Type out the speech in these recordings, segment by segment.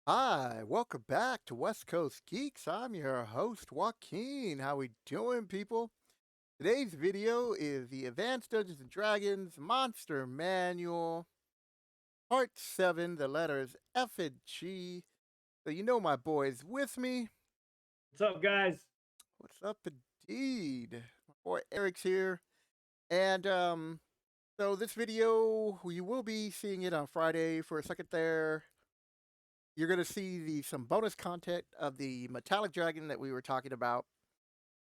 Hi, welcome back to West Coast Geeks. I'm your host, Joaquin. How we doing, people? Today's video is the Advanced Dungeons and Dragons Monster Manual, Part 7, the letters F and G. So you know my boy's with me. What's up, guys? What's up, indeed? My boy Eric's here. And, so this video, you will be seeing it on Friday for a second there. You're going to see some bonus content of the metallic dragon that we were talking about.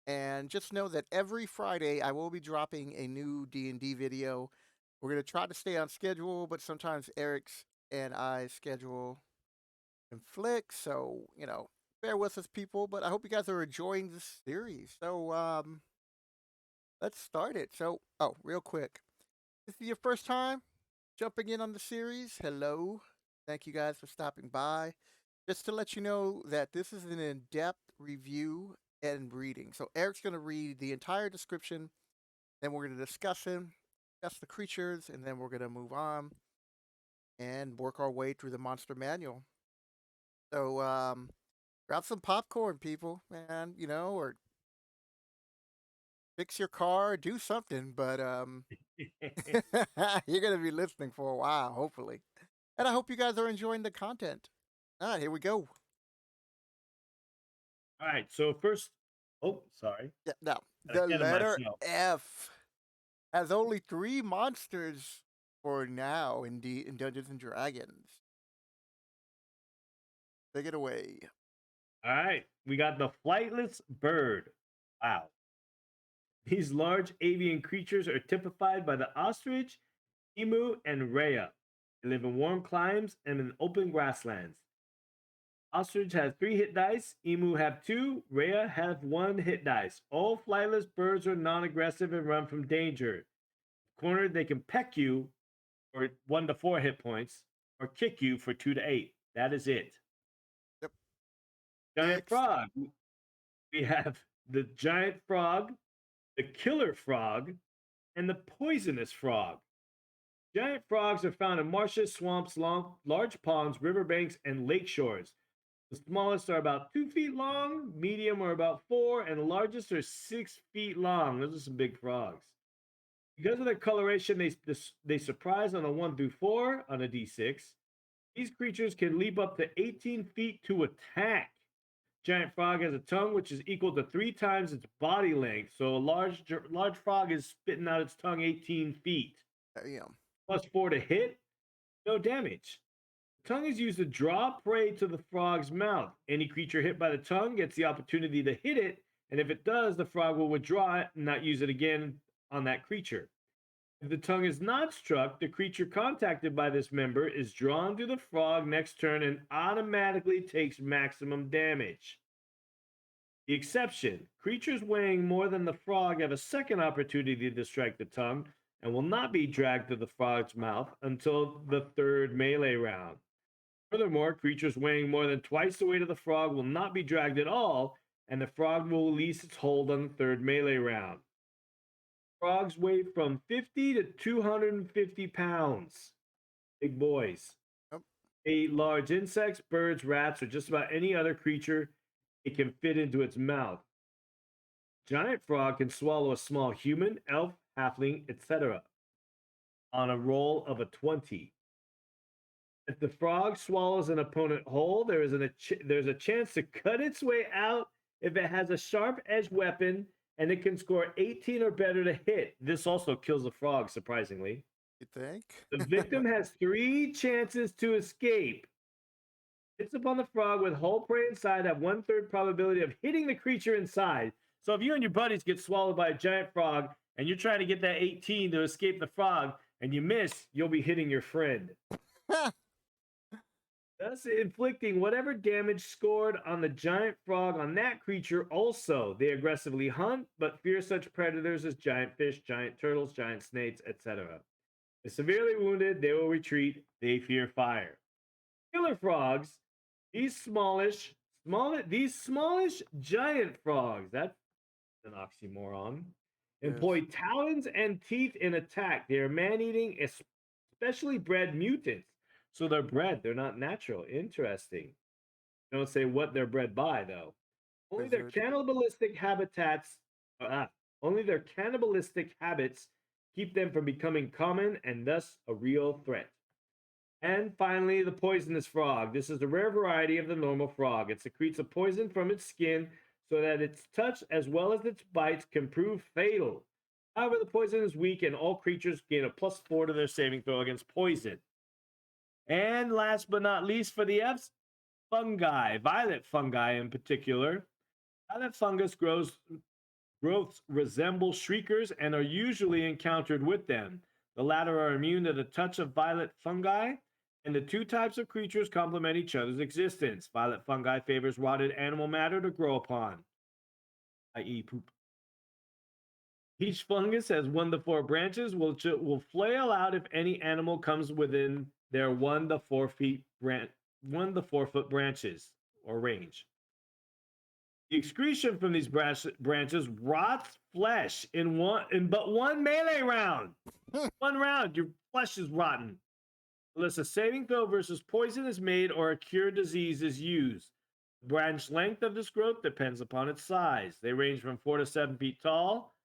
And just know that every Friday I will be dropping a new D&D video. We're going to try to stay on schedule, but sometimes Eric's and I's schedule conflicts. So, bear with us, people. But I hope you guys are enjoying this series. So, let's start it. So, real quick. If this is your first time jumping in on the series, hello. Thank you guys for stopping by. Just to let you know that this is an in-depth review and reading. So Eric's going to read the entire description, then we're going to discuss the creatures, and then we're going to move on and work our way through the monster manual. So grab some popcorn, people, man, or fix your car, do something, but you're going to be listening for a while, hopefully. And I hope you guys are enjoying the content. All right, here we go. All right, so first, sorry, Yeah, now, got the ahead of letter myself. F has only 3 monsters for now in Dungeons and Dragons. Take it away. All right, we got the Flightless Bird. Wow. These large avian creatures are typified by the ostrich, emu, and rhea. They live in warm climes and in open grasslands. Ostrich has 3 hit dice, emu have 2, rhea have 1 hit dice. All flightless birds are non-aggressive and run from danger. Cornered, they can peck you for 1 to 4 hit points, or kick you for 2 to 8. That is it. Yep. Giant Next. frog. We have the giant frog, the killer frog, and the poisonous frog. Giant frogs are found in marshes, swamps, large ponds, riverbanks, and lake shores. The smallest are about 2 feet long, medium are about 4, and the largest are 6 feet long. Those are some big frogs. Because of their coloration, they surprise on a 1 through 4 on a d6. These creatures can leap up to 18 feet to attack. Giant frog has a tongue which is equal to 3 times its body length. So a large frog is spitting out its tongue 18 feet. Damn. Plus 4 to hit, no damage. The tongue is used to draw prey to the frog's mouth. Any creature hit by the tongue gets the opportunity to hit it, and if it does, the frog will withdraw it and not use it again on that creature. If the tongue is not struck, the creature contacted by this member is drawn to the frog next turn and automatically takes maximum damage. The exception, creatures weighing more than the frog have a second opportunity to strike the tongue and will not be dragged to the frog's mouth until the 3rd melee round. Furthermore, creatures weighing more than twice the weight of the frog will not be dragged at all, and the frog will release its hold on the 3rd melee round. Frogs weigh from 50 to 250 pounds. Big boys. Yep. They eat large insects, birds, rats, or just about any other creature it can fit into its mouth. Giant frog can swallow a small human, elf, halfling, etc. on a roll of a 20. If the frog swallows an opponent whole, there's a chance to cut its way out if it has a sharp-edged weapon, and it can score 18 or better to hit. This also kills the frog, surprisingly. You think? The victim has 3 chances to escape. Hits upon the frog with whole prey inside have 1/3 probability of hitting the creature inside. So if you and your buddies get swallowed by a giant frog and you're trying to get that 18 to escape the frog and you miss, you'll be hitting your friend, thus inflicting whatever damage scored on the giant frog on that creature. Also, they aggressively hunt but fear such predators as giant fish, giant turtles, giant snakes, etc. If severely wounded, they will retreat. They fear fire. Killer frogs, these smallish giant frogs, that's an oxymoron, Yes. employ talons and teeth in attack. They are man-eating, especially bred mutants. So they're bred, they're not natural. Interesting. They don't say what they're bred by, though. Only their Wizard. cannibalistic habitats, uh, only their cannibalistic habits keep them from becoming common and thus a real threat. And finally, the poisonous frog. This is a rare variety of the normal frog. It secretes a poison from its skin so that its touch as well as its bites can prove fatal. However, the poison is weak and all creatures gain a +4 to their saving throw against poison. And last but not least for the Fs, fungi, violet fungi in particular. Violet fungus growths resemble shriekers and are usually encountered with them. The latter are immune to the touch of violet fungi, and the two types of creatures complement each other's existence. Violet fungi favors rotted animal matter to grow upon, i.e., poop. Each fungus has 1 to 4 branches, which will flail out if any animal comes within their 1 to 4 foot branches or range. The excretion from these branches rots flesh in but one melee round. One round, your flesh is rotten. Unless a saving throw versus poison is made or a cure disease is used. The branch length of this growth depends upon its size. They range from 4 to 7 feet tall,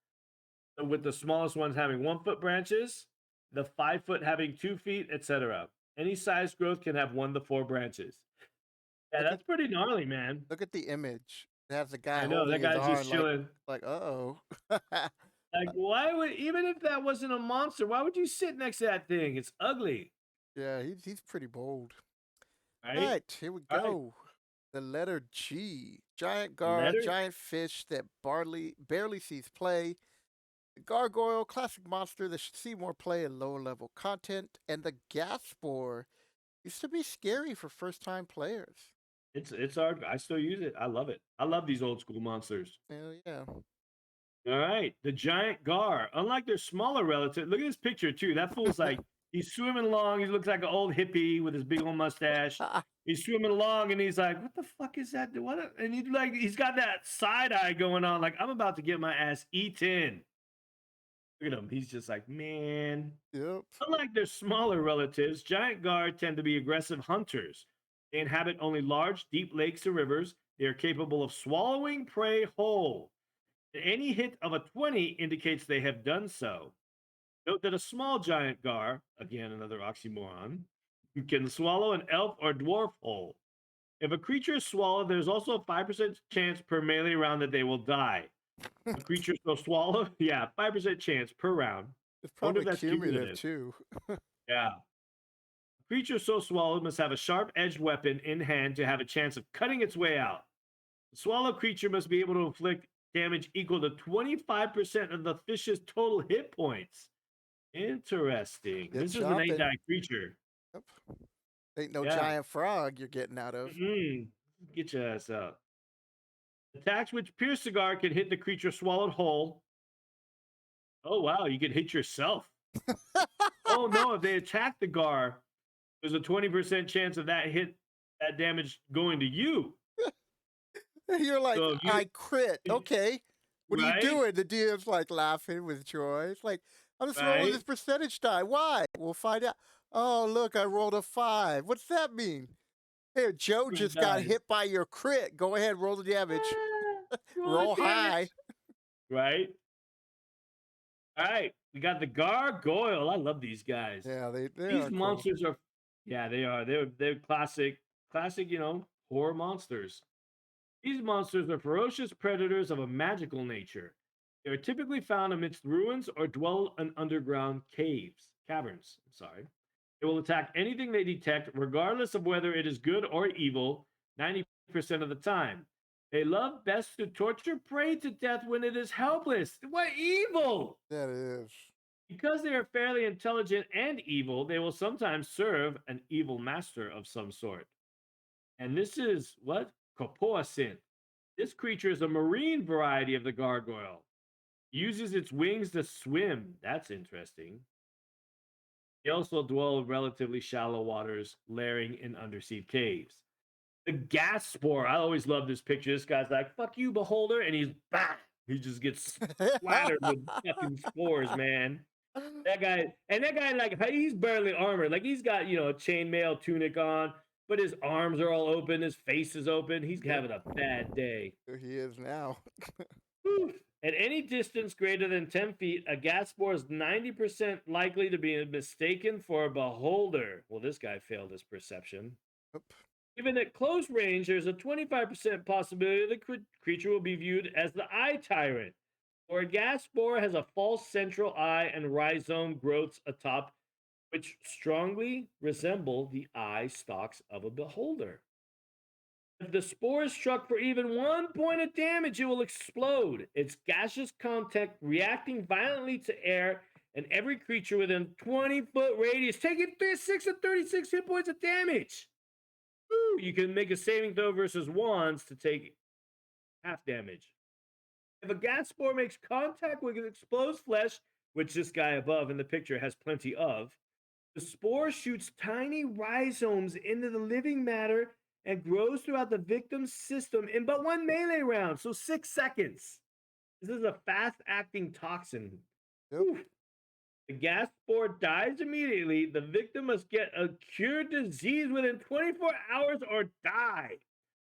with the smallest ones having 1 foot branches, the 5 foot having 2 feet, etc. Any size growth can have 1 to 4 branches. Yeah, that's pretty gnarly, man. Look at the image. It has a guy I know holding that his guy's arm just chilling. like uh-oh. Like, why would, even if that wasn't a monster, why would you sit next to that thing? It's ugly. Yeah, he's pretty bold. Right? All right, here we All go. The letter G. Giant gar, giant fish that barely sees play. The Gargoyle, classic monster that should see more play in lower level content. And the gas spore used to be scary for first time players. It's hard. I still use it. I love it. I love these old school monsters. Hell yeah. All right. The giant gar. Unlike their smaller relative, look at this picture too. That fool's like, he's swimming along. He looks like an old hippie with his big old mustache. He's swimming along and he's like, what the fuck is that? What? And he's got that side eye going on. Like, I'm about to get my ass eaten. Look at him. He's just like, man. Yep. Unlike their smaller relatives, giant gar tend to be aggressive hunters. They inhabit only large, deep lakes or rivers. They are capable of swallowing prey whole. Any hit of a 20 indicates they have done so. Note that a small giant gar, again another oxymoron, can swallow an elf or dwarf whole. If a creature is swallowed, there's also a 5% chance per melee round that they will die. A creature so swallowed, 5% chance per round. It's probably cumulative too. Yeah. A creature so swallowed must have a sharp-edged weapon in hand to have a chance of cutting its way out. The swallowed creature must be able to inflict damage equal to 25% of the fish's total hit points. Interesting. This is an 8-die creature. Yep. Ain't no giant frog you're getting out of. Get your ass out. Attacks which pierce the gar can hit the creature swallowed whole. Oh, wow. You can hit yourself. Oh, no. If they attack the gar, there's a 20% chance of that damage going to you. You're like, so I crit. Okay. What are you doing? The DM's like laughing with joy. It's like, I'm just rolling this percentage die. Why? We'll find out. Oh, look, I rolled a 5. What's that mean? Here, Joe just got hit by your crit. Go ahead, roll the damage. Roll high. Right? All right. We got the Gargoyle. I love these guys. Yeah, these monsters are. Yeah, they are. They're classic, horror monsters. These monsters are ferocious predators of a magical nature. They are typically found amidst ruins or dwell in underground caverns. They will attack anything they detect, regardless of whether it is good or evil, 90% of the time. They love best to torture prey to death when it is helpless. What evil! That is. Because they are fairly intelligent and evil, they will sometimes serve an evil master of some sort. And this is what? Copoicin. This creature is a marine variety of the gargoyle. Uses its wings to swim. That's interesting. They also dwell in relatively shallow waters, lairing in undersea caves. The gas spore. I always love this picture. This guy's like, fuck you, beholder. And he's bah! He just gets splattered with fucking spores, man. That guy, like, he's barely armored. Like, he's got, a chainmail tunic on, but his arms are all open, his face is open. He's having a bad day. There he is now. Whew. At any distance greater than 10 feet, a gas spore is 90% likely to be mistaken for a beholder. Well, this guy failed his perception. Oop. Even at close range, there's a 25% possibility the creature will be viewed as the eye tyrant, or a gas spore has a false central eye and rhizome growths atop, which strongly resemble the eye stalks of a beholder. If the spore is struck for even 1 point of damage, it will explode, its gaseous content reacting violently to air, and every creature within 20-foot radius taking 6 and 36 hit points of damage. Woo! You can make a saving throw versus wands to take half damage. If a gas spore makes contact with exposed flesh, which this guy above in the picture has plenty of, the spore shoots tiny rhizomes into the living matter and grows throughout the victim's system in but 1 melee round, so 6 seconds. This is a fast-acting toxin. Yep. Whew. The gas spore dies immediately. The victim must get a cured disease within 24 hours or die.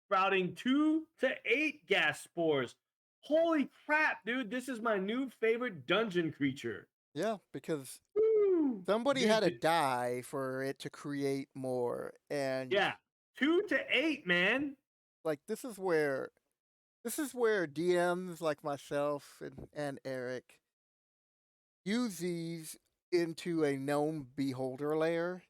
Sprouting 2 to 8 gas spores. Holy crap, dude. This is my new favorite dungeon creature. Yeah, because Woo! somebody Dude, had to die for it to create more. And yeah, 2 to 8, man. like this is where DMs like myself and Eric use these into a gnome beholder layer,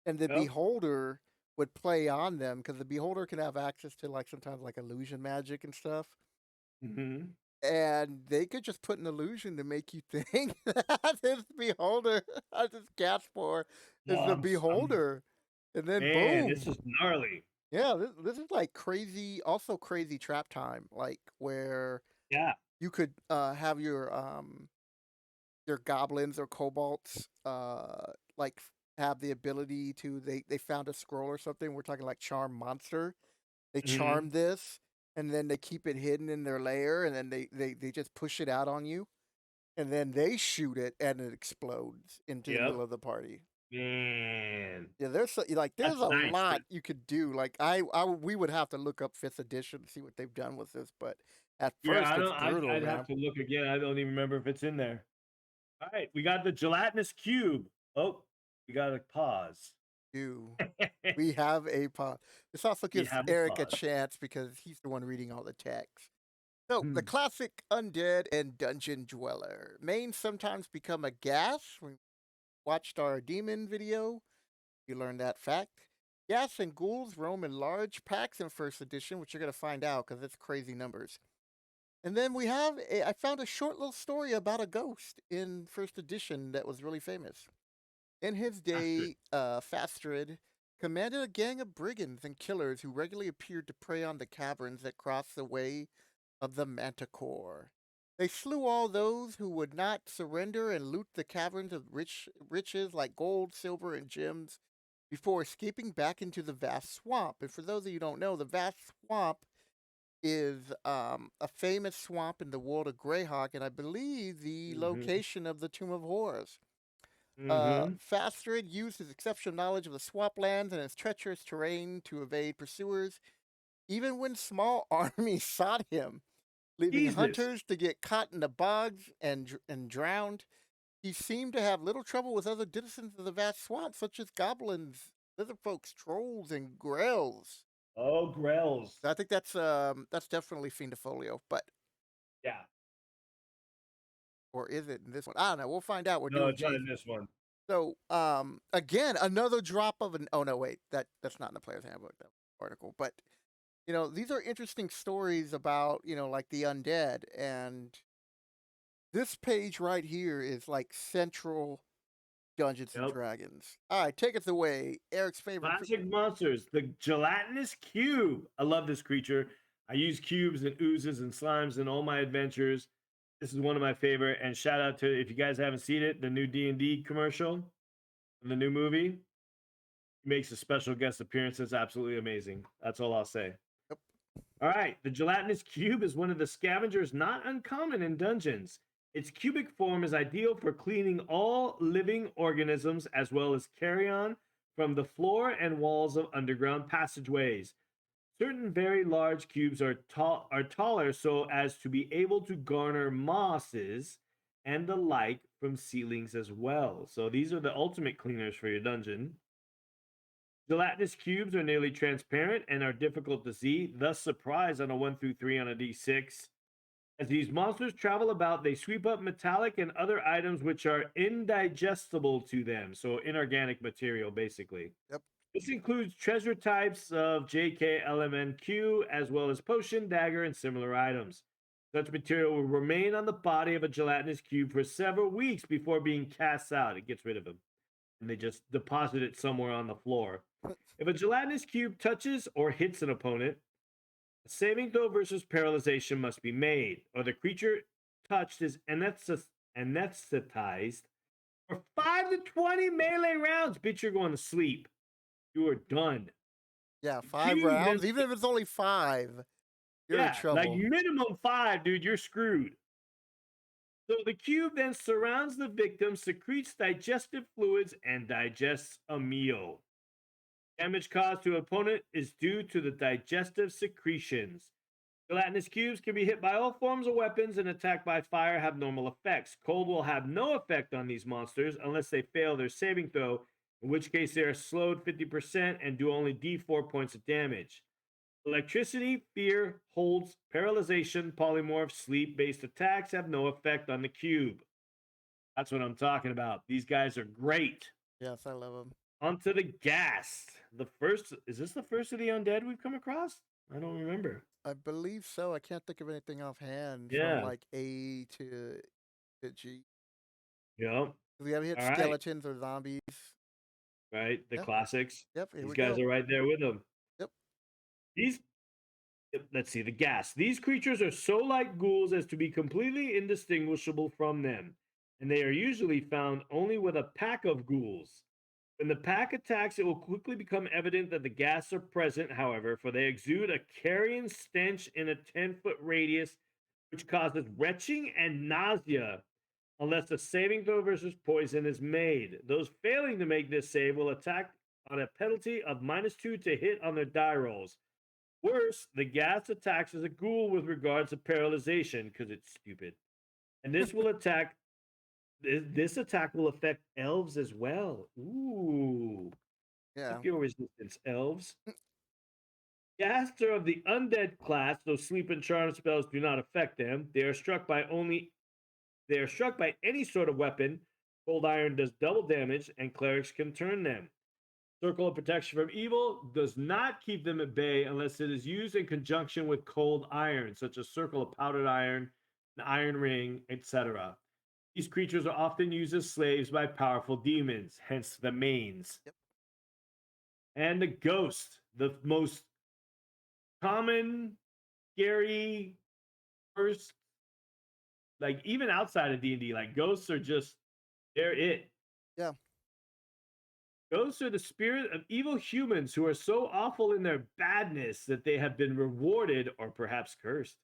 and the Yep. beholder would play on them because the beholder can have access to like sometimes like illusion magic and stuff, Mm-hmm. and they could just put an illusion to make you think that this beholder, this gas spore, is the beholder, and then Man, boom. this is gnarly. Yeah, this is like crazy, also crazy trap time, like where Yeah. you could have your goblins or kobolds like have the ability to they found a scroll or something. We're talking like charm monster. They charm this and then they keep it hidden in their lair and then they just push it out on you and then they shoot it and it explodes into the middle of the party. Man. Yeah, there's like there's That's a nice. lot you could do. Like we would have to look up 5th edition to see what they've done with this, but at Yeah, first it's brutal, I'd man. have to look again. I don't even remember if it's in there. All right, we got the gelatinous cube. Oh, we got to pause. We have a pod. This also We gives have a Eric a pause. chance because he's the one reading all the text. So, the Hmm. classic undead and dungeon dweller. Mains sometimes become a gas. We watched our demon video. You learned that fact. Gas and ghouls roam in large packs in 1st edition, which you're going to find out because it's crazy numbers. And then I found a short little story about a ghost in 1st edition that was really famous. In his day, Fastrid commanded a gang of brigands and killers who regularly appeared to prey on the caverns that crossed the way of the Manticore. They slew all those who would not surrender and loot the caverns of riches like gold, silver, and gems before escaping back into the vast swamp. And for those of you who don't know, the vast swamp is a famous swamp in the world of Greyhawk, and I believe the location of the Tomb of Horrors. Fastrid used his exceptional knowledge of the swamplands and its treacherous terrain to evade pursuers, even when small armies sought him, leaving hunters to get caught in the bogs and drowned. He seemed to have little trouble with other denizens of the vast swamp, such as goblins, lizard folks, trolls, and grells. Oh, grells. I think that's definitely Fiendifolio, but yeah. Or is it in this one? I don't know. We'll find out. No, it's not in this one. So, again, another drop of an. Oh no, wait, that's not in the player's handbook that article. But these are interesting stories about like the undead, and this page right here is like central Dungeons and Dragons. All right, take us away, Eric's favorite. Classic monsters, the gelatinous cube. I love this creature. I use cubes and oozes and slimes in all my adventures. This is one of my favorite. And shout out to, if you guys haven't seen it, the new D&D commercial, the new movie. He makes a special guest appearance. It's absolutely amazing. That's all I'll say. Yep. All right. The gelatinous cube is one of the scavengers not uncommon in dungeons. Its cubic form is ideal for cleaning all living organisms as well as carrion from the floor and walls of underground passageways. Certain very large cubes are taller so as to be able to garner mosses and the like from ceilings as well. So these are the ultimate cleaners for your dungeon. Gelatinous cubes are nearly transparent and are difficult to see, thus surprise on a 1 through 3 on a d6. As these monsters travel about, they sweep up metallic and other items which are indigestible to them. So inorganic material, basically. Yep. This includes treasure types of JK, LMNQ, as well as potion, dagger, and similar items. Such material will remain on the body of a gelatinous cube for several weeks before being cast out. It gets rid of them, and they just deposit it somewhere on the floor. If a gelatinous cube touches or hits an opponent, a saving throw versus paralyzation must be made, or the creature touched is anesthetized for 5 to 20 melee rounds. Bitch, you're going to sleep. You are done. Yeah, 5 Cube rounds. then- Even if it's only 5, you're in Yeah, trouble. like minimum 5, dude. You're screwed. So the cube then surrounds the victim, secretes digestive fluids, and digests a meal. Damage caused to an opponent is due to the digestive secretions. Gelatinous cubes can be hit by all forms of weapons and attacked by fire have normal effects. Cold will have no effect on these monsters unless they fail their saving throw, in which case they are slowed 50% and do only d4 points of damage. Electricity, fear, holds, paralyzation, polymorph, sleep-based attacks have no effect on the cube. That's what I'm talking about. These guys are great. Yes, I love them. Onto the ghast. Is this the first of the undead we've come across? I don't remember. I believe so. I can't think of anything offhand Yeah. from like A to G. Yep. We haven't hit All right. skeletons or zombies. Right. The Yep. classics. Yep, here These we guys go. are right there with them. Yep. Let's see, the ghast. These creatures are so like ghouls as to be completely indistinguishable from them, and they are usually found only with a pack of ghouls. When the pack attacks, it will quickly become evident that the ghasts are present, however, for they exude a carrion stench in a 10-foot radius, which causes retching and nausea unless a saving throw versus poison is made. Those failing to make this save will attack on a penalty of -2 to hit on their die rolls. Worse, the ghast attacks as a ghoul with regards to paralyzation because it's stupid. And this will attack. This attack will affect elves as well. Ooh. Yeah. Up your resistance, elves. Ghasts are of the undead class, so sleep and charm spells do not affect them. They are struck by any sort of weapon. Cold iron does double damage, and clerics can turn them. Circle of protection from evil does not keep them at bay unless it is used in conjunction with cold iron, such as circle of powdered iron, an iron ring, etc. These creatures are often used as slaves by powerful demons, hence the mains. Yep. And the ghost, the most common, scary, first, like even outside of D&D, like ghosts are just, they're it. Yeah. Ghosts are the spirit of evil humans who are so awful in their badness that they have been rewarded, or perhaps cursed,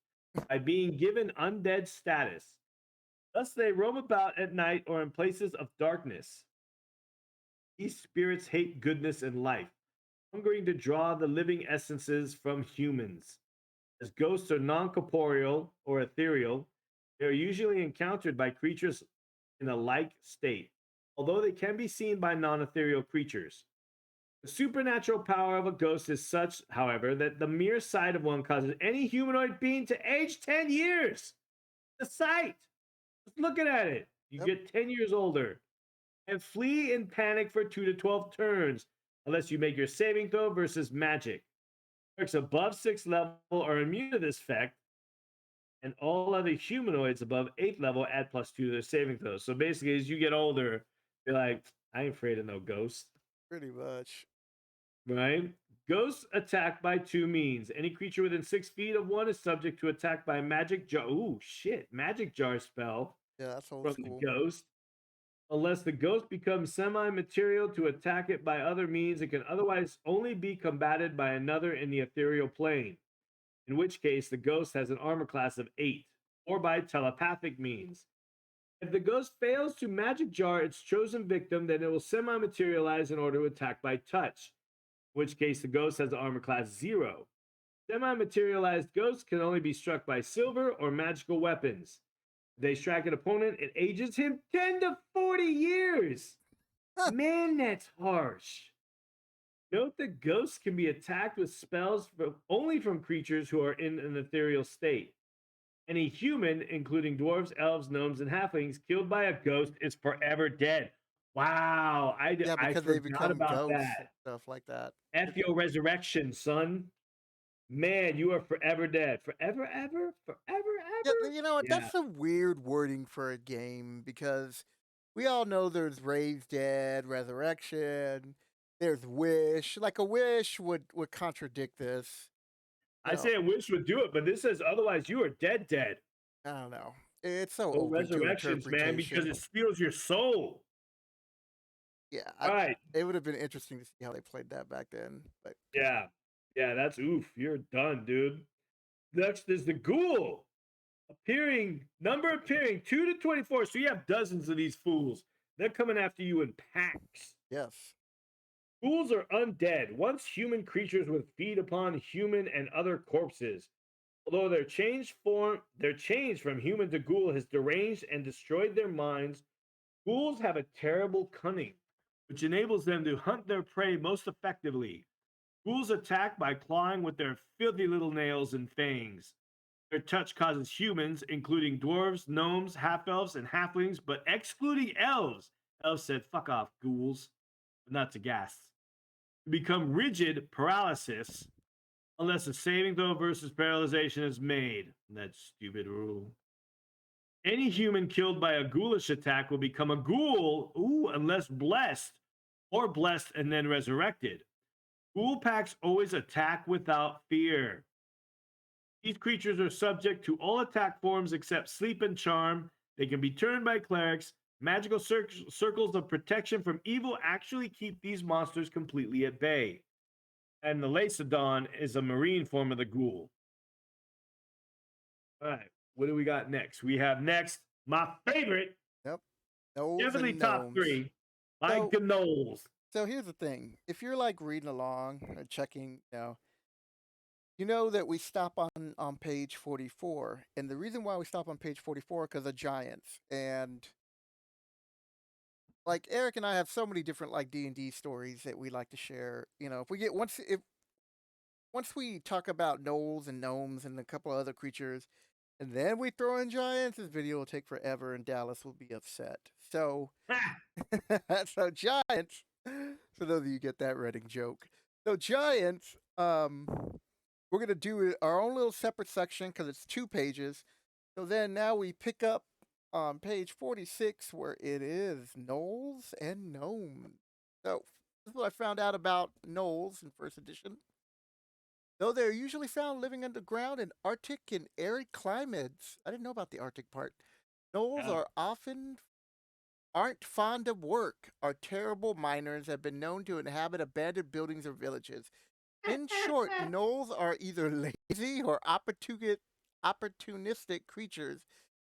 by being given undead status. Thus, they roam about at night or in places of darkness. These spirits hate goodness and life, hungering to draw the living essences from humans. As ghosts are non-corporeal or ethereal, they are usually encountered by creatures in a like state, although they can be seen by non-ethereal creatures. The supernatural power of a ghost is such, however, that the mere sight of one causes any humanoid being to age 10 years. The sight! Just looking at it, you get 10 years older. And flee in panic for 2 to 12 turns, unless you make your saving throw versus magic. Orcs above 6th level are immune to this effect, and all other humanoids above 8th level add +2 to their saving throws. So basically, as you get older, you're like, I ain't afraid of no ghost. Pretty much. Right? Ghosts attack by 2 means. Any creature within 6 feet of one is subject to attack by a magic jar. Ooh, shit. Magic jar spell. Yeah, that's old From school. the ghost. Unless the ghost becomes semi-material to attack it by other means, it can otherwise only be combated by another in the ethereal plane, in which case the ghost has an armor class of 8, or by telepathic means. If the ghost fails to magic jar its chosen victim, then it will semi-materialize in order to attack by touch, in which case the ghost has armor class 0. Semi-materialized ghosts can only be struck by silver or magical weapons. If they strike an opponent, it ages him 10 to 40 years. Man, that's harsh. Note that ghosts can be attacked with spells only from creatures who are in an ethereal state. Any human, including dwarves, elves, gnomes, and halflings, killed by a ghost is forever dead. Wow, Yeah, I because they forgot become about ghosts and that. stuff like that. F your resurrection, son. Man, you are forever dead. Forever, ever? Forever, Yeah, ever? you know what? Yeah. That's some weird wording for a game because we all know there's raised dead, resurrection, there's wish. Like a wish would contradict this. You I know, say I wish would do it, but this says otherwise you are dead, dead. I don't know. It's so No open to resurrections, man, because interpretation. it steals your soul. Yeah, All right. it would have been interesting to see how they played that back then. But Yeah. Yeah, that's oof. You're done, dude. Next is the ghoul. Appearing 2 to 24. So you have dozens of these fools. They're coming after you in packs. yes, Ghouls are undead, once human creatures would feed upon human and other corpses. Although their change from human to ghoul has deranged and destroyed their minds, ghouls have a terrible cunning, which enables them to hunt their prey most effectively. Ghouls attack by clawing with their filthy little nails and fangs. Their touch causes humans, including dwarves, gnomes, half-elves, and halflings, but excluding elves. Elves said, fuck off, ghouls. But not to gas. To become rigid paralysis unless a saving throw versus paralyzation is made. That stupid rule. Any human killed by a ghoulish attack will become a ghoul, unless blessed, or blessed and then resurrected. Ghoul packs always attack without fear. These creatures are subject to all attack forms except sleep and charm. They can be turned by clerics. Magical circles of protection from evil actually keep these monsters completely at bay. And the Lacedon is a marine form of the ghoul. All right, what do we got next? We have next my favorite, yep. Gnolls definitely and top gnomes. 3, my So, Knowles. so here's the thing: if you're like reading along or checking, you know that we stop on page 44, and the reason why we stop on page 44 because of giants. And like Eric and I have so many different like D&D stories that we like to share. If we get once we talk about gnolls and gnomes and a couple of other creatures, and then we throw in giants, this video will take forever, and Dallas will be upset. So, so giants. For those of you who get that Redding joke, so giants. We're gonna do our own little separate section because it's 2 pages. So then now we pick up on page 46 where it is gnolls and gnomes. So this is what I found out about gnolls in first edition. Though they're usually found living underground in Arctic and arid climates. I didn't know about the Arctic part. Gnolls Yeah. are often aren't fond of work, are terrible miners, have been known to inhabit abandoned buildings or villages. In short, gnolls are either lazy or opportunistic creatures,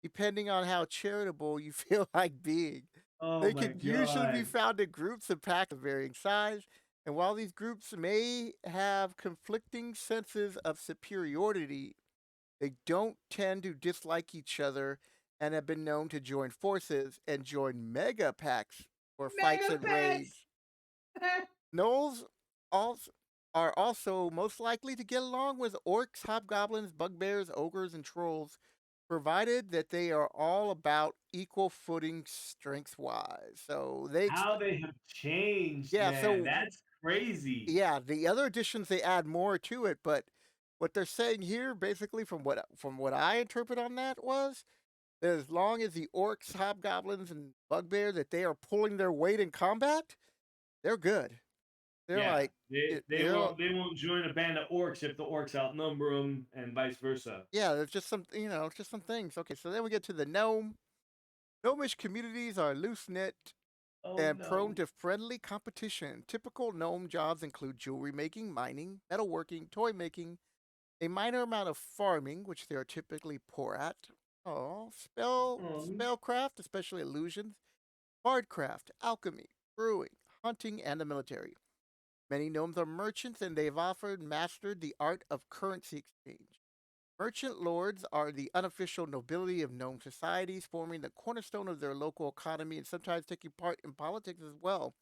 depending on how charitable you feel like being. Oh They my can usually be god. found in groups and packs of varying size, and while these groups may have conflicting senses of superiority, they don't tend to dislike each other and have been known to join forces and join mega packs for fights Mega and packs. raids. Gnolls also are also most likely to get along with orcs, hobgoblins, bugbears, ogres, and trolls, provided that they are all about equal footing strength wise. So How they have changed, yeah, man. so That's crazy. yeah, the other editions they add more to it, but what they're saying here, basically, from what I interpret on that was that as long as the orcs, hobgoblins, and bugbear that they are pulling their weight in combat, they're good. They're Yeah, like they they they're won't they won't join a band of orcs if the orcs outnumber them, and vice versa. yeah, there's just some just some things. Okay, so then we get to the gnome. Gnomish communities are loose knit Oh and prone no. to friendly competition. Typical gnome jobs include jewelry making, mining, metalworking, toy making, a minor amount of farming, which they are typically poor at, Oh, Um, spellcraft, especially illusions, bardcraft, alchemy, brewing, hunting, and the military. Many gnomes are merchants, and they've often mastered the art of currency exchange. Merchant lords are the unofficial nobility of gnome societies, forming the cornerstone of their local economy and sometimes taking part in politics as well.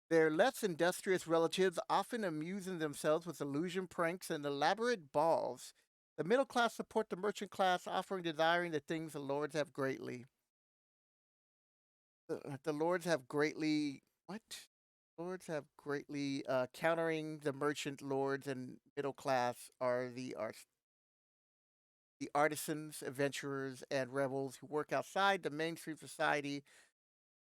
Their less industrious relatives often amusing themselves with illusion pranks and elaborate balls. The middle class support the merchant class, offering desiring the things the lords have greatly. The lords have greatly what? Lords have greatly countering the merchant lords and middle class are the artisans, adventurers, and rebels who work outside the mainstream society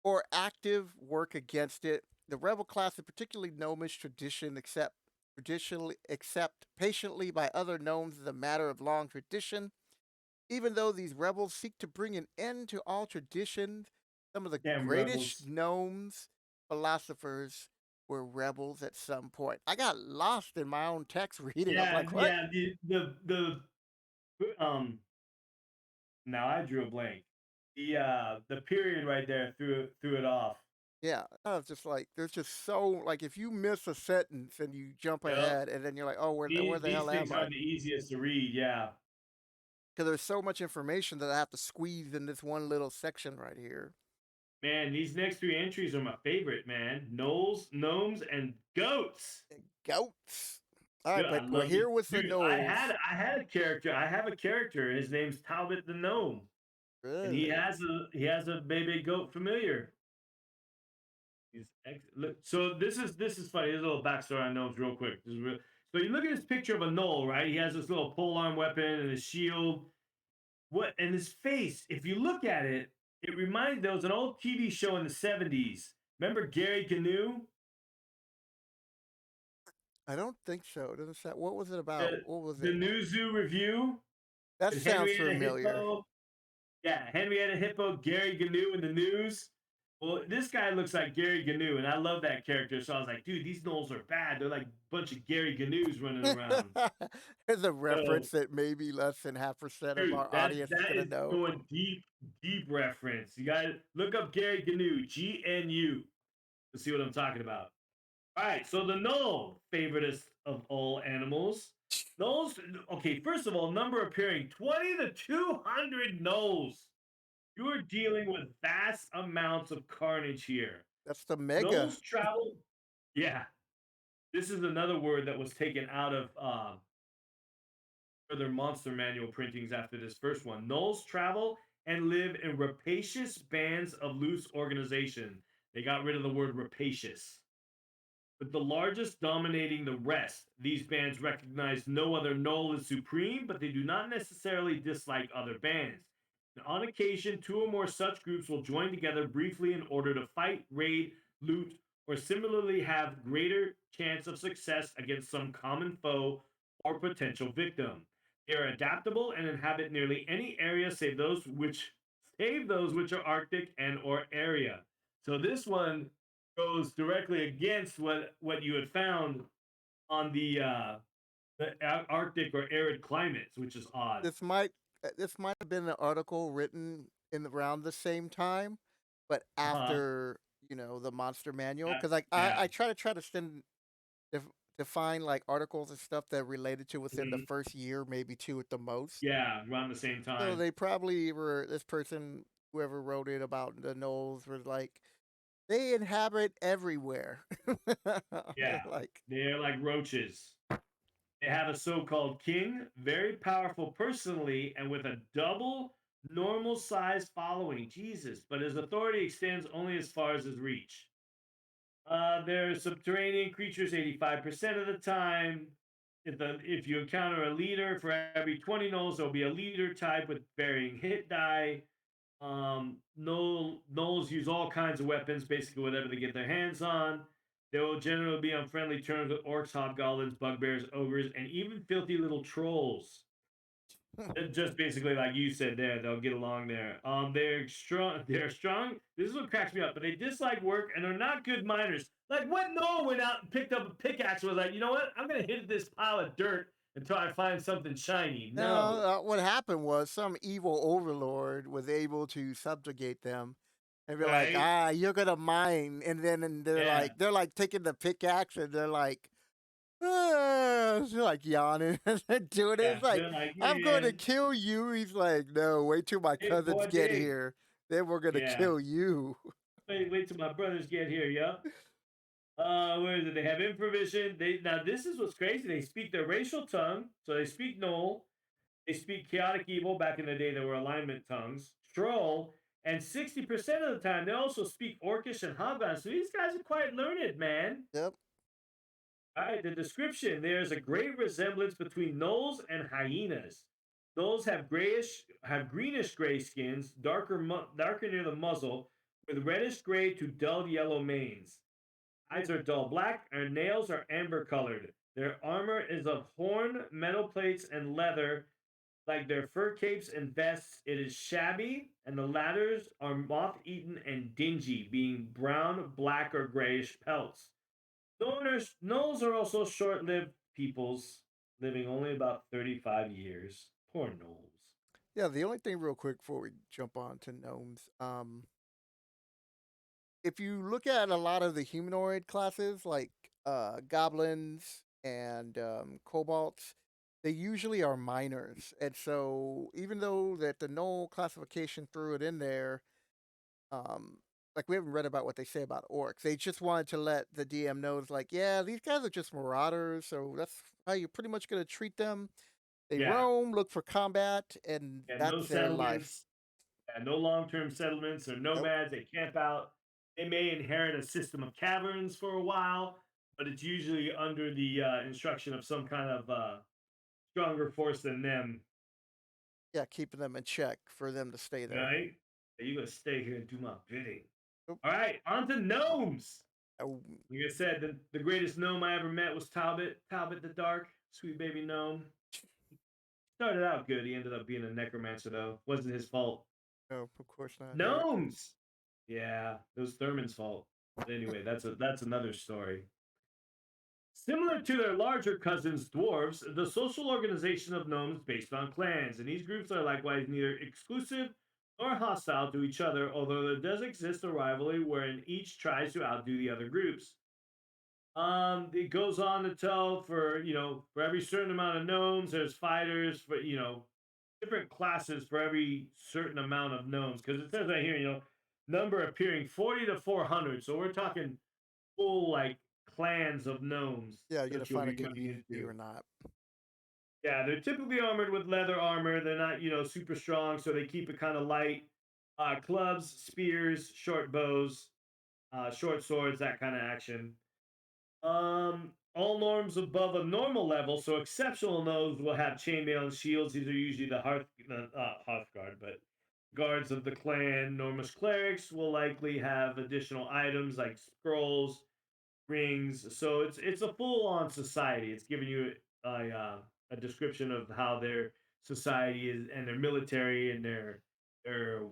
or active work against it. The rebel class is particularly gnomish traditionally accept patiently by other gnomes as a matter of long tradition. Even though these rebels seek to bring an end to all traditions, some of the Damn greatest rebels. gnomes philosophers were rebels at some point. I got lost in my own text reading. I'm Yeah, like, what? yeah. Um. Now I drew a blank. The period right there threw it off. Yeah, I was just like, there's just so like if you miss a sentence and you jump Yep. ahead and then you're like, oh, where the These hell am things I? aren't the easiest to read. Yeah. Because there's so much information that I have to squeeze in this one little section right here. Man, these next three entries are my favorite, man. Knowles, gnomes, and goats. Goats. All Dude, right, I but we're love it. here with the Dude, gnolls. I had a character. I have a character. His name's Talbot the Gnome. And Really? he has a baby goat familiar. Look, so this is funny. There's a little backstory on gnomes real quick. So you look at this picture of a gnoll, right? He has this little polearm weapon and his shield. What and his face, if you look at it, it reminds there was an old TV show in the 70s. Remember Gary Gnu? I don't think so. It doesn't sound, what was it about? The What was the it? New Zoo Review That with sounds Henrietta familiar. Hippo. Yeah, Henrietta Hippo, Gary Gnu in the news. Well, this guy looks like Gary Gnu, and I love that character. So I was like, dude, these gnolls are bad. They're like a bunch of Gary Gnus running around. There's a So, reference that maybe less than half percent of dude, our audience is that gonna is know. going deep reference. You got to look up Gary Gnu, GNU, to see what I'm talking about. All right, so the gnoll, favoriteest of all animals. Gnolls, okay, first of all, number appearing 20 to 200 gnolls. You are dealing with vast amounts of carnage here. That's the mega. Gnolls travel, yeah, this is another word that was taken out of further monster manual printings after this first one. Gnolls travel and live in rapacious bands of loose organization. They got rid of the word rapacious. With the largest dominating the rest, these bands recognize no other gnoll as supreme, but they do not necessarily dislike other bands. On occasion, two or more such groups will join together briefly in order to fight, raid, loot, or similarly have greater chance of success against some common foe or potential victim. They are adaptable and inhabit nearly any area save those which are Arctic and or area. So this one goes directly against what you had found on the Arctic or arid climates, which is odd. This might this might have been an article written in around the same time, but Uh-huh. after the monster manual. Because like Yeah. I try to send to, to find like articles and stuff that related to within the Mhm. first year, maybe two at the most. Yeah, around the same So time. they probably were this person, whoever wrote it about the Knowles, was like they inhabit everywhere. They're Yeah. like They're like roaches. They have a so-called king, very powerful personally, and with a double normal size following. Jesus, but his authority extends only as far as his reach. They're subterranean creatures 85% of the time. If you encounter a leader for every 20 gnolls, there'll be a leader type with varying hit die. Gnolls use all kinds of weapons, basically whatever they get their hands on. They will generally be on friendly terms with orcs, hobgoblins, bugbears, ogres, and even filthy little trolls. Just basically like you said there, they'll get along there. They're strong. They're strong. This is what cracks me up. But they dislike work and are not good miners. Like what? Noah went out and picked up a pickaxe and was like, you know what? I'm gonna hit this pile of dirt until I find something shiny. No, No. what happened was some evil overlord was able to subjugate them, and be like, Right? "Ah, you're gonna mine," and then Yeah. they're like taking the pickaxe, and they're like, "Ah," they're like yawning and they're doing it. Yeah. It's like, They're like, "I'm going to man, kill you." He's like, "No, wait till my hey, cousins boy, get dig. here, then we're gonna Yeah. kill you." Wait till my brothers get here, yeah. Where is it? They have improvision. They now this is what's crazy. They speak their racial tongue, so they speak Knoll. They speak chaotic evil. Back in the day, there were alignment tongues. Troll, and 60% of the time they also speak Orcish and Hobgoblin. So these guys are quite learned, man. Yep. All right, the description. There's a great resemblance between gnolls and hyenas. Gnolls have greenish gray skins, darker near the muzzle, with reddish gray to dull yellow manes. Eyes are dull black, and nails are amber colored. Their armor is of horn, metal plates, and leather, like their fur capes and vests. It is shabby, and the ladders are moth eaten and dingy, being brown, black, or grayish pelts. Gnolls are also short lived peoples, living only about 35 years. Poor gnolls. Yeah. The only thing, real quick, before we jump on to gnomes, if you look at a lot of the humanoid classes, like goblins and kobolds, they usually are miners. And so, even though that the null classification threw it in there, um, like we haven't read about what they say about orcs. They just wanted to let the DM know, it's like, yeah, these guys are just marauders, so that's how you're pretty much going to treat them. They Yeah, roam, look for combat, and and no that's their life. settlements, and no long term settlements or Nope. nomads. They camp out. They may inherit a system of caverns for a while, but it's usually under the instruction of some kind of stronger force than them, Yeah, keeping them in check for them to stay there. right? You gonna stay here and do my bidding. Oop. All right, on to gnomes. Oh, Like I said, the greatest gnome I ever met was Talbot. Talbot the Dark, sweet baby gnome. Started out good. He ended up being a necromancer, though. Wasn't his fault. no, of course not, Eric. Gnomes. Yeah, it was Thurman's fault. But anyway, that's another story. Similar to their larger cousins, dwarves, the social organization of gnomes is based on clans, and these groups are likewise neither exclusive nor hostile to each other, although there does exist a rivalry wherein each tries to outdo the other groups. It goes on to tell for every certain amount of gnomes, there's fighters for different classes for every certain amount of gnomes. Because it says right here, number appearing 40 to 400. So we're talking full like clans of gnomes Yeah, you're gonna that you'll find a be good running unity into. or not. Yeah, they're typically armored with leather armor. They're not, super strong, so they keep it kind of light. Clubs, spears, short bows, short swords, that kind of action. All norms above a normal level, so exceptional nodes will have chainmail and shields. These are usually the Hearthguard, but guards of the clan. Normus clerics will likely have additional items like scrolls, rings. So it's a full on society. It's giving you a description of how their society is and their military and their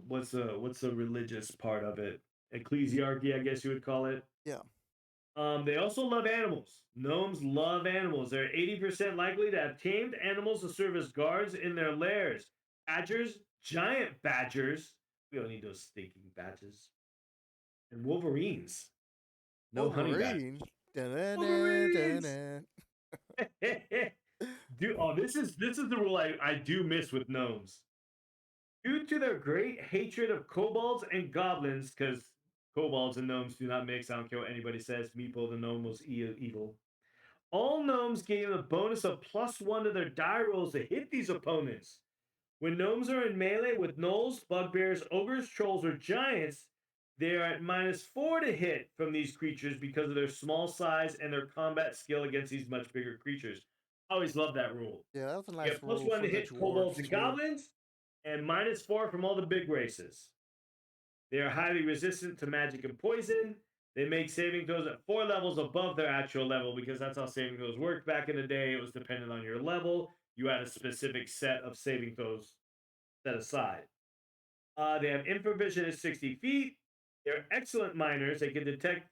what's the religious part of it? Ecclesiarchy, I guess you would call it. Yeah. They also love animals. Gnomes love animals. They're 80% likely to have tamed animals to serve as guards in their lairs. Badgers, giant badgers. We don't need those stinking badgers. And wolverines. No honey badgers. Wolverine. Dun-dun-dun, Wolverines. dun-dun. Dude, this is the rule I do miss with gnomes. Due to their great hatred of kobolds and goblins, because kobolds and gnomes do not mix. I don't care what anybody says. Meepo the gnome was evil. All gnomes gain a bonus of +1 to their die rolls to hit these opponents. When gnomes are in melee with gnolls, bugbears, ogres, trolls, or giants, they are at -4 to hit from these creatures because of their small size and their combat skill against these much bigger creatures. I always love that rule. Yeah, that was a You nice have plus rule one for to the hit kobolds dwarves and too. goblins, and -4 from all the big races. They are highly resistant to magic and poison. They make saving throws at 4 levels above their actual level because that's how saving throws worked back in the day. It was dependent on your level. You had a specific set of saving throws set aside. They have improvision at 60 feet. They're excellent miners. They can detect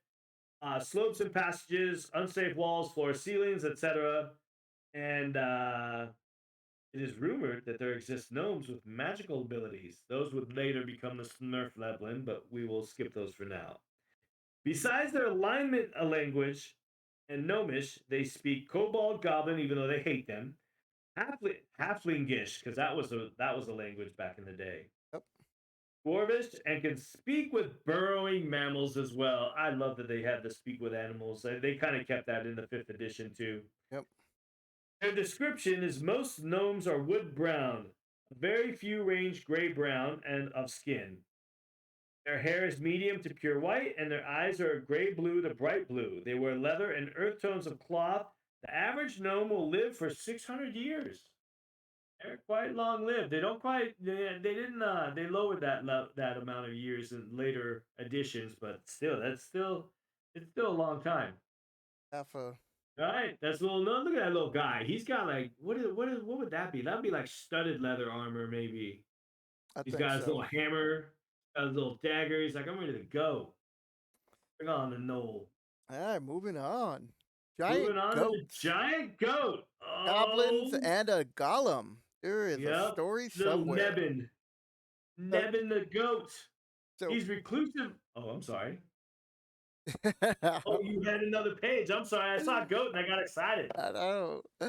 slopes and passages, unsafe walls, floor ceilings, etc. And it is rumored that there exist gnomes with magical abilities. Those would later become the Smurf Leblin, but we will skip those for now. Besides their alignment language and gnomish, they speak kobold goblin, even though they hate them. Halflingish, because that was a language back in the day. Yep. Dwarvish, and can speak with burrowing mammals as well. I love that they have the speak with animals. They kind of kept that in the fifth edition too. Yep. Their description is most gnomes are wood brown, very few range gray brown, and of skin. Their hair is medium to pure white, and their eyes are gray blue to bright blue. They wear leather and earth tones of cloth. The average gnome will live for 600 years. They're quite long lived. They don't quite. They didn't. They lowered that amount of years in later editions, but still, it's still a long time. Half a. All right, that's a little. No, look at that little guy. He's got like what would that be? That'd be like studded leather armor, maybe. I He's think got his little so. hammer, got his little dagger. He's like, I'm ready to go. Bring on the knoll. All right, moving on. Moving Giant on to the goats, giant goat. goblins, Oh, and a golem. There is a yep. story Little somewhere. Nebin. So, Nebin the goat. so He's reclusive. Oh, I'm sorry. Oh, you had another page. I'm sorry. I saw goat and I got excited. I know. All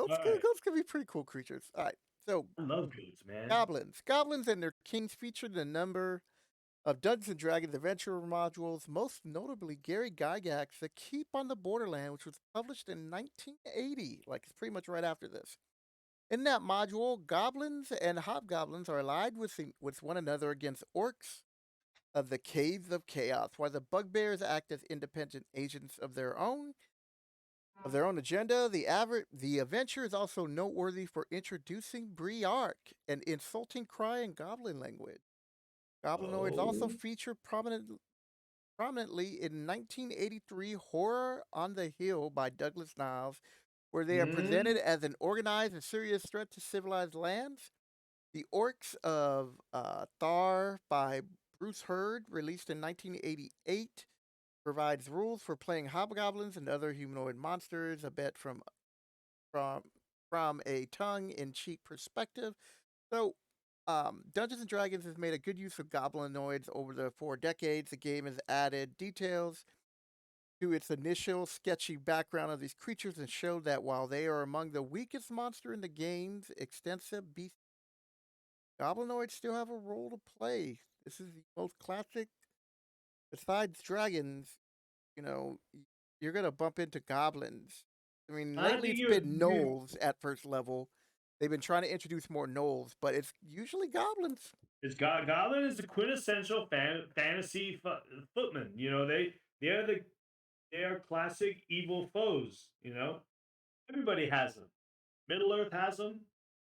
right. Goats can be pretty cool creatures. All right. So, I love goats, man. goblins. Goblins and their kings featured in a number of Dungeons and Dragons adventure modules, most notably Gary Gygax's The Keep on the Borderland, which was published in 1980. Like, it's pretty much right after this. In that module, goblins and hobgoblins are allied with one another against orcs of the Caves of Chaos, while the bugbears act as independent agents of their own agenda. The adventure is also noteworthy for introducing Briark, an insulting cry in goblin language. Goblinoids also Oh. feature prominently in 1983 Horror on the Hill by Douglas Knowles, where they are presented Mm, as an organized and serious threat to civilized lands. The Orcs of Thar by Bruce Hurd, released in 1988, provides rules for playing hobgoblins and other humanoid monsters, a bit from from a tongue-in-cheek perspective. So, Dungeons and Dragons has made a good use of goblinoids over the 4 decades. The game has added details to its initial sketchy background of these creatures and showed that while they are among the weakest monster in the game's extensive beast, goblinoids still have a role to play. This is the most classic. Besides dragons, you know, you're gonna bump into goblins. I mean, I lately think it's you been you gnolls at first level. They've been trying to introduce more gnolls, but it's usually goblins. it's Goblin is the quintessential fantasy footman. You know, they are classic evil foes. You know, everybody has them. Middle Earth has them.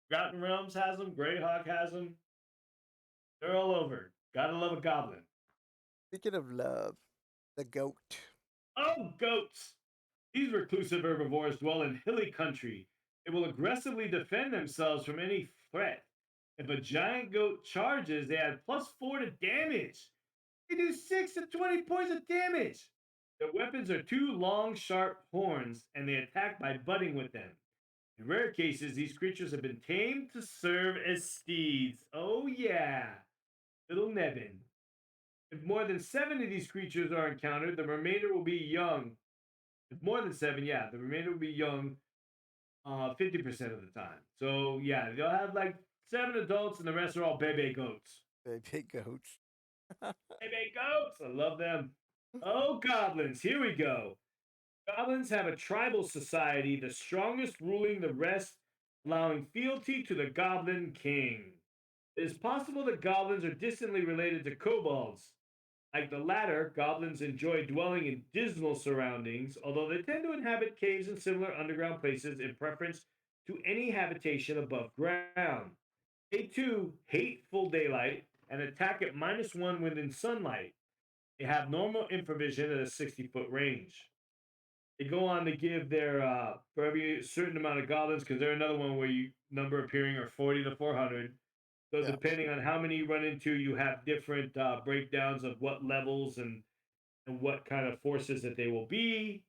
Forgotten Realms has them. Greyhawk has them. They're all over. Gotta love a goblin. Speaking of love, the goat. Oh, goats! These reclusive herbivores dwell in hilly country. They will aggressively defend themselves from any threat. If a giant goat charges, they add +4 to damage. They do 6 to 20 points of damage. Their weapons are two long, sharp horns, and they attack by butting with them. In rare cases, these creatures have been tamed to serve as steeds. Oh, yeah. Little Nevin. If more than 7 of these creatures are encountered, the remainder will be young. If more than 7, yeah, the remainder will be young 50% of the time. So, yeah, they'll have like 7 adults, and the rest are all baby goats. Baby goats. Baby goats! I love them. Oh, goblins, here we go. Goblins have a tribal society, the strongest ruling the rest, allowing fealty to the Goblin King. It is possible that goblins are distantly related to kobolds. Like the latter, goblins enjoy dwelling in dismal surroundings, although they tend to inhabit caves and similar underground places in preference to any habitation above ground. They too hate full daylight and attack at -1 within sunlight. They have normal infravision at a 60-foot range. They go on to give their for every certain amount of goblins, because they're another one where you number appearing are 40 to 400. So Yeah. depending on how many you run into, you have different breakdowns of what levels and what kind of forces that they will be.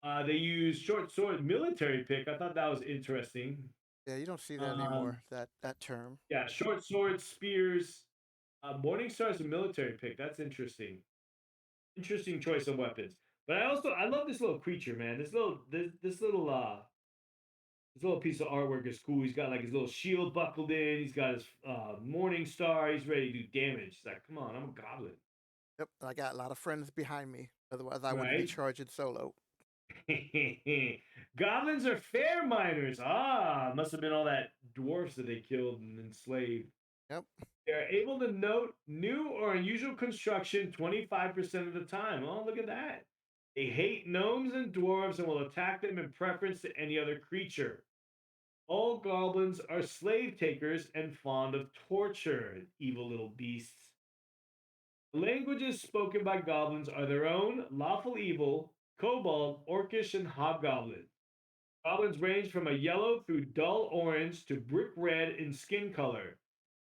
They use short sword military pick. I thought that was interesting. Yeah, you don't see that Um, anymore. That term. yeah, short swords, spears. Morningstar's a military pick. That's interesting. Interesting choice of weapons. But I love this little creature, man. This little piece of artwork is cool. He's got like his little shield buckled in. He's got his morning star. He's ready to do damage. It's like, come on, I'm a goblin, Yep, I got a lot of friends behind me. Otherwise, I wouldn't be right? charging solo. Goblins are fair miners. Ah, must have been all that dwarfs that they killed and enslaved. Yep. They are able to note new or unusual construction 25% of the time. Oh, look at that. They hate gnomes and dwarves and will attack them in preference to any other creature. All goblins are slave takers and fond of torture, evil little beasts. The languages spoken by goblins are their own, lawful evil, kobold, orcish, and hobgoblin. Goblins range from a yellow through dull orange to brick red in skin color.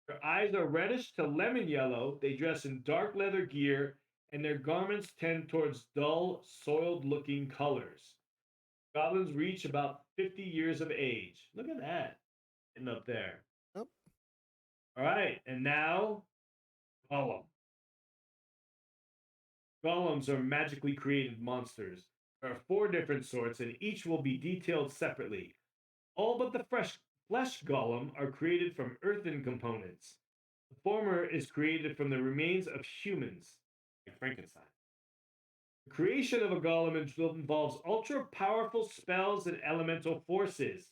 Their eyes are reddish to lemon yellow. They dress in dark leather gear, and their garments tend towards dull, soiled looking colors. Goblins reach about 50 years of age. Look at that. Getting up there. Yep. All right. And now, Golem. Golems are magically created monsters. There are four different sorts, and each will be detailed separately. All but the flesh golem are created from earthen components. The former is created from the remains of humans, like Frankenstein. The creation of a golem involves ultra powerful spells and elemental forces.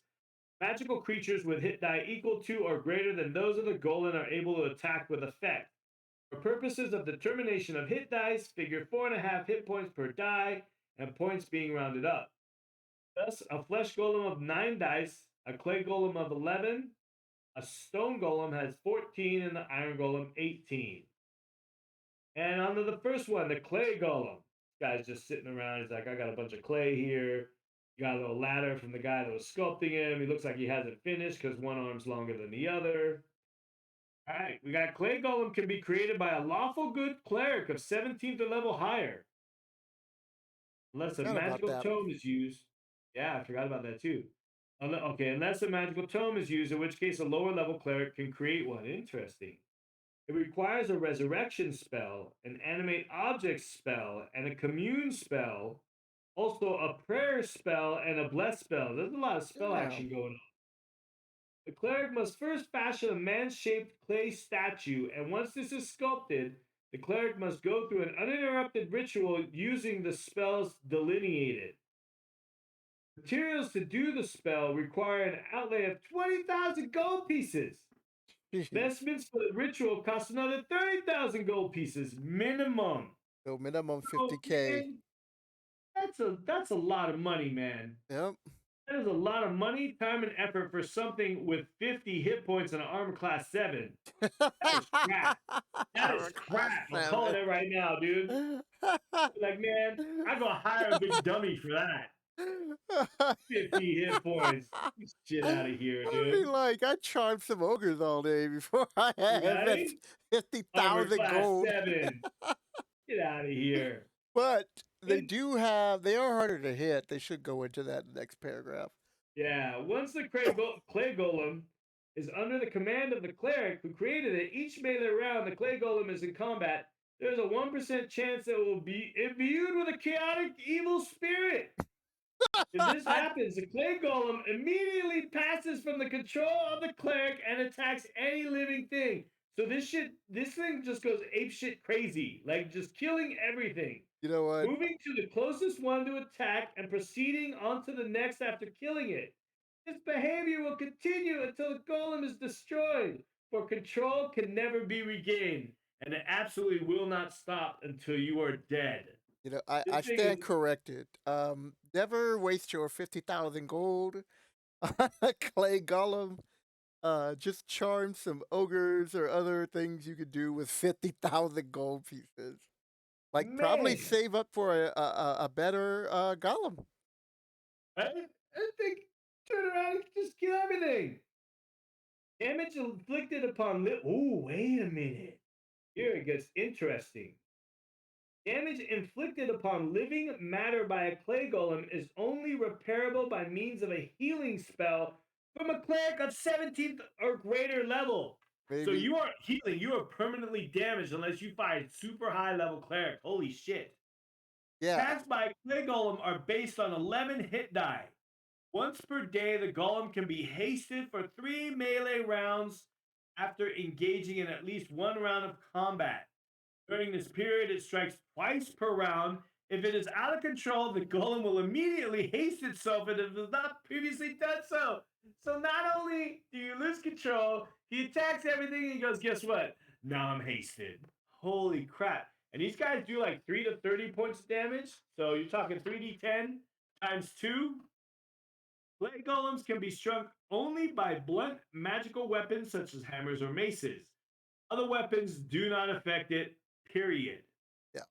Magical creatures with hit die equal to or greater than those of the golem are able to attack with effect. For purposes of determination of hit dice, figure 4.5 hit points per die, and points being rounded up. Thus, a flesh golem of 9 dice, a clay golem of 11, a stone golem has 14, and the iron golem 18. And on to the first one, the clay golem. This guy's just sitting around. He's like, I got a bunch of clay here. You got a little ladder from the guy that was sculpting him. He looks like he hasn't finished because one arm's longer than the other. All right, we got clay golem can be created by a lawful good cleric of 17th or level higher, unless a Forgot about magical that. tome is used. Yeah, I forgot about that too. Okay, unless a magical tome is used, in which case a lower level cleric can create one. Interesting. It requires a resurrection spell, an animate object spell, and a commune spell, also a prayer spell and a bless spell. There's a lot of spell Damn. action going on. The cleric must first fashion a man-shaped clay statue, and once this is sculpted, the cleric must go through an uninterrupted ritual using the spells delineated. Materials to do the spell require an outlay of 20,000 gold pieces. Jeez. Investments for the ritual cost another 30,000 gold pieces minimum. So minimum Oh, 50K. man, that's a lot of money, man. Yep. That is a lot of money, time, and effort for something with 50 hit points and an armor class 7. That is crap. That is crap. I'm calling it right now, dude. Like, man, I'm gonna hire a big dummy for that. 50 hit points. Get shit out of here, I dude. mean, like, I charmed some ogres all day before I had that Right? Armor 50,000 class gold. 7. Get out of here. But they they are harder to hit. They should go into that next paragraph. Yeah, once the clay golem is under the command of the cleric who created it, each melee round the clay golem is in combat, there's a 1% chance it will be imbued with a chaotic evil spirit. If this happens, the clay golem immediately passes from the control of the cleric and attacks any living thing. So this thing just goes apeshit crazy, like just killing everything. You know what? Moving to the closest one to attack and proceeding on to the next after killing it. This behavior will continue until the golem is destroyed, for control can never be regained, and it absolutely will not stop until you are dead. You know, I stand corrected. Never waste your 50,000 gold on a clay golem. Just charm some ogres or other things you could do with 50,000 gold pieces. Like, probably Man, save up for a better golem. I think turn around and just kill everything. Damage inflicted upon Oh, wait a minute. Here it gets interesting. Damage inflicted upon living matter by a clay golem is only repairable by means of a healing spell from a cleric of 17th or greater level. So Maybe. you are healing, you are permanently damaged unless you find super high level cleric. Holy shit. Yeah. Attacks by a clay golem are based on 11 hit die. Once per day, the golem can be hasted for 3 melee rounds after engaging in at least one round of combat. During this period, it strikes twice per round. If it is out of control, the golem will immediately haste itself and it has not previously done so. So not only do you lose control, he attacks everything and he goes, guess what? Now I'm hasted. Holy crap. And these guys do like 3 to 30 points of damage. So you're talking 3d10 times 2. Clay golems can be struck only by blunt magical weapons such as hammers or maces. Other weapons do not affect it, period. Yeah.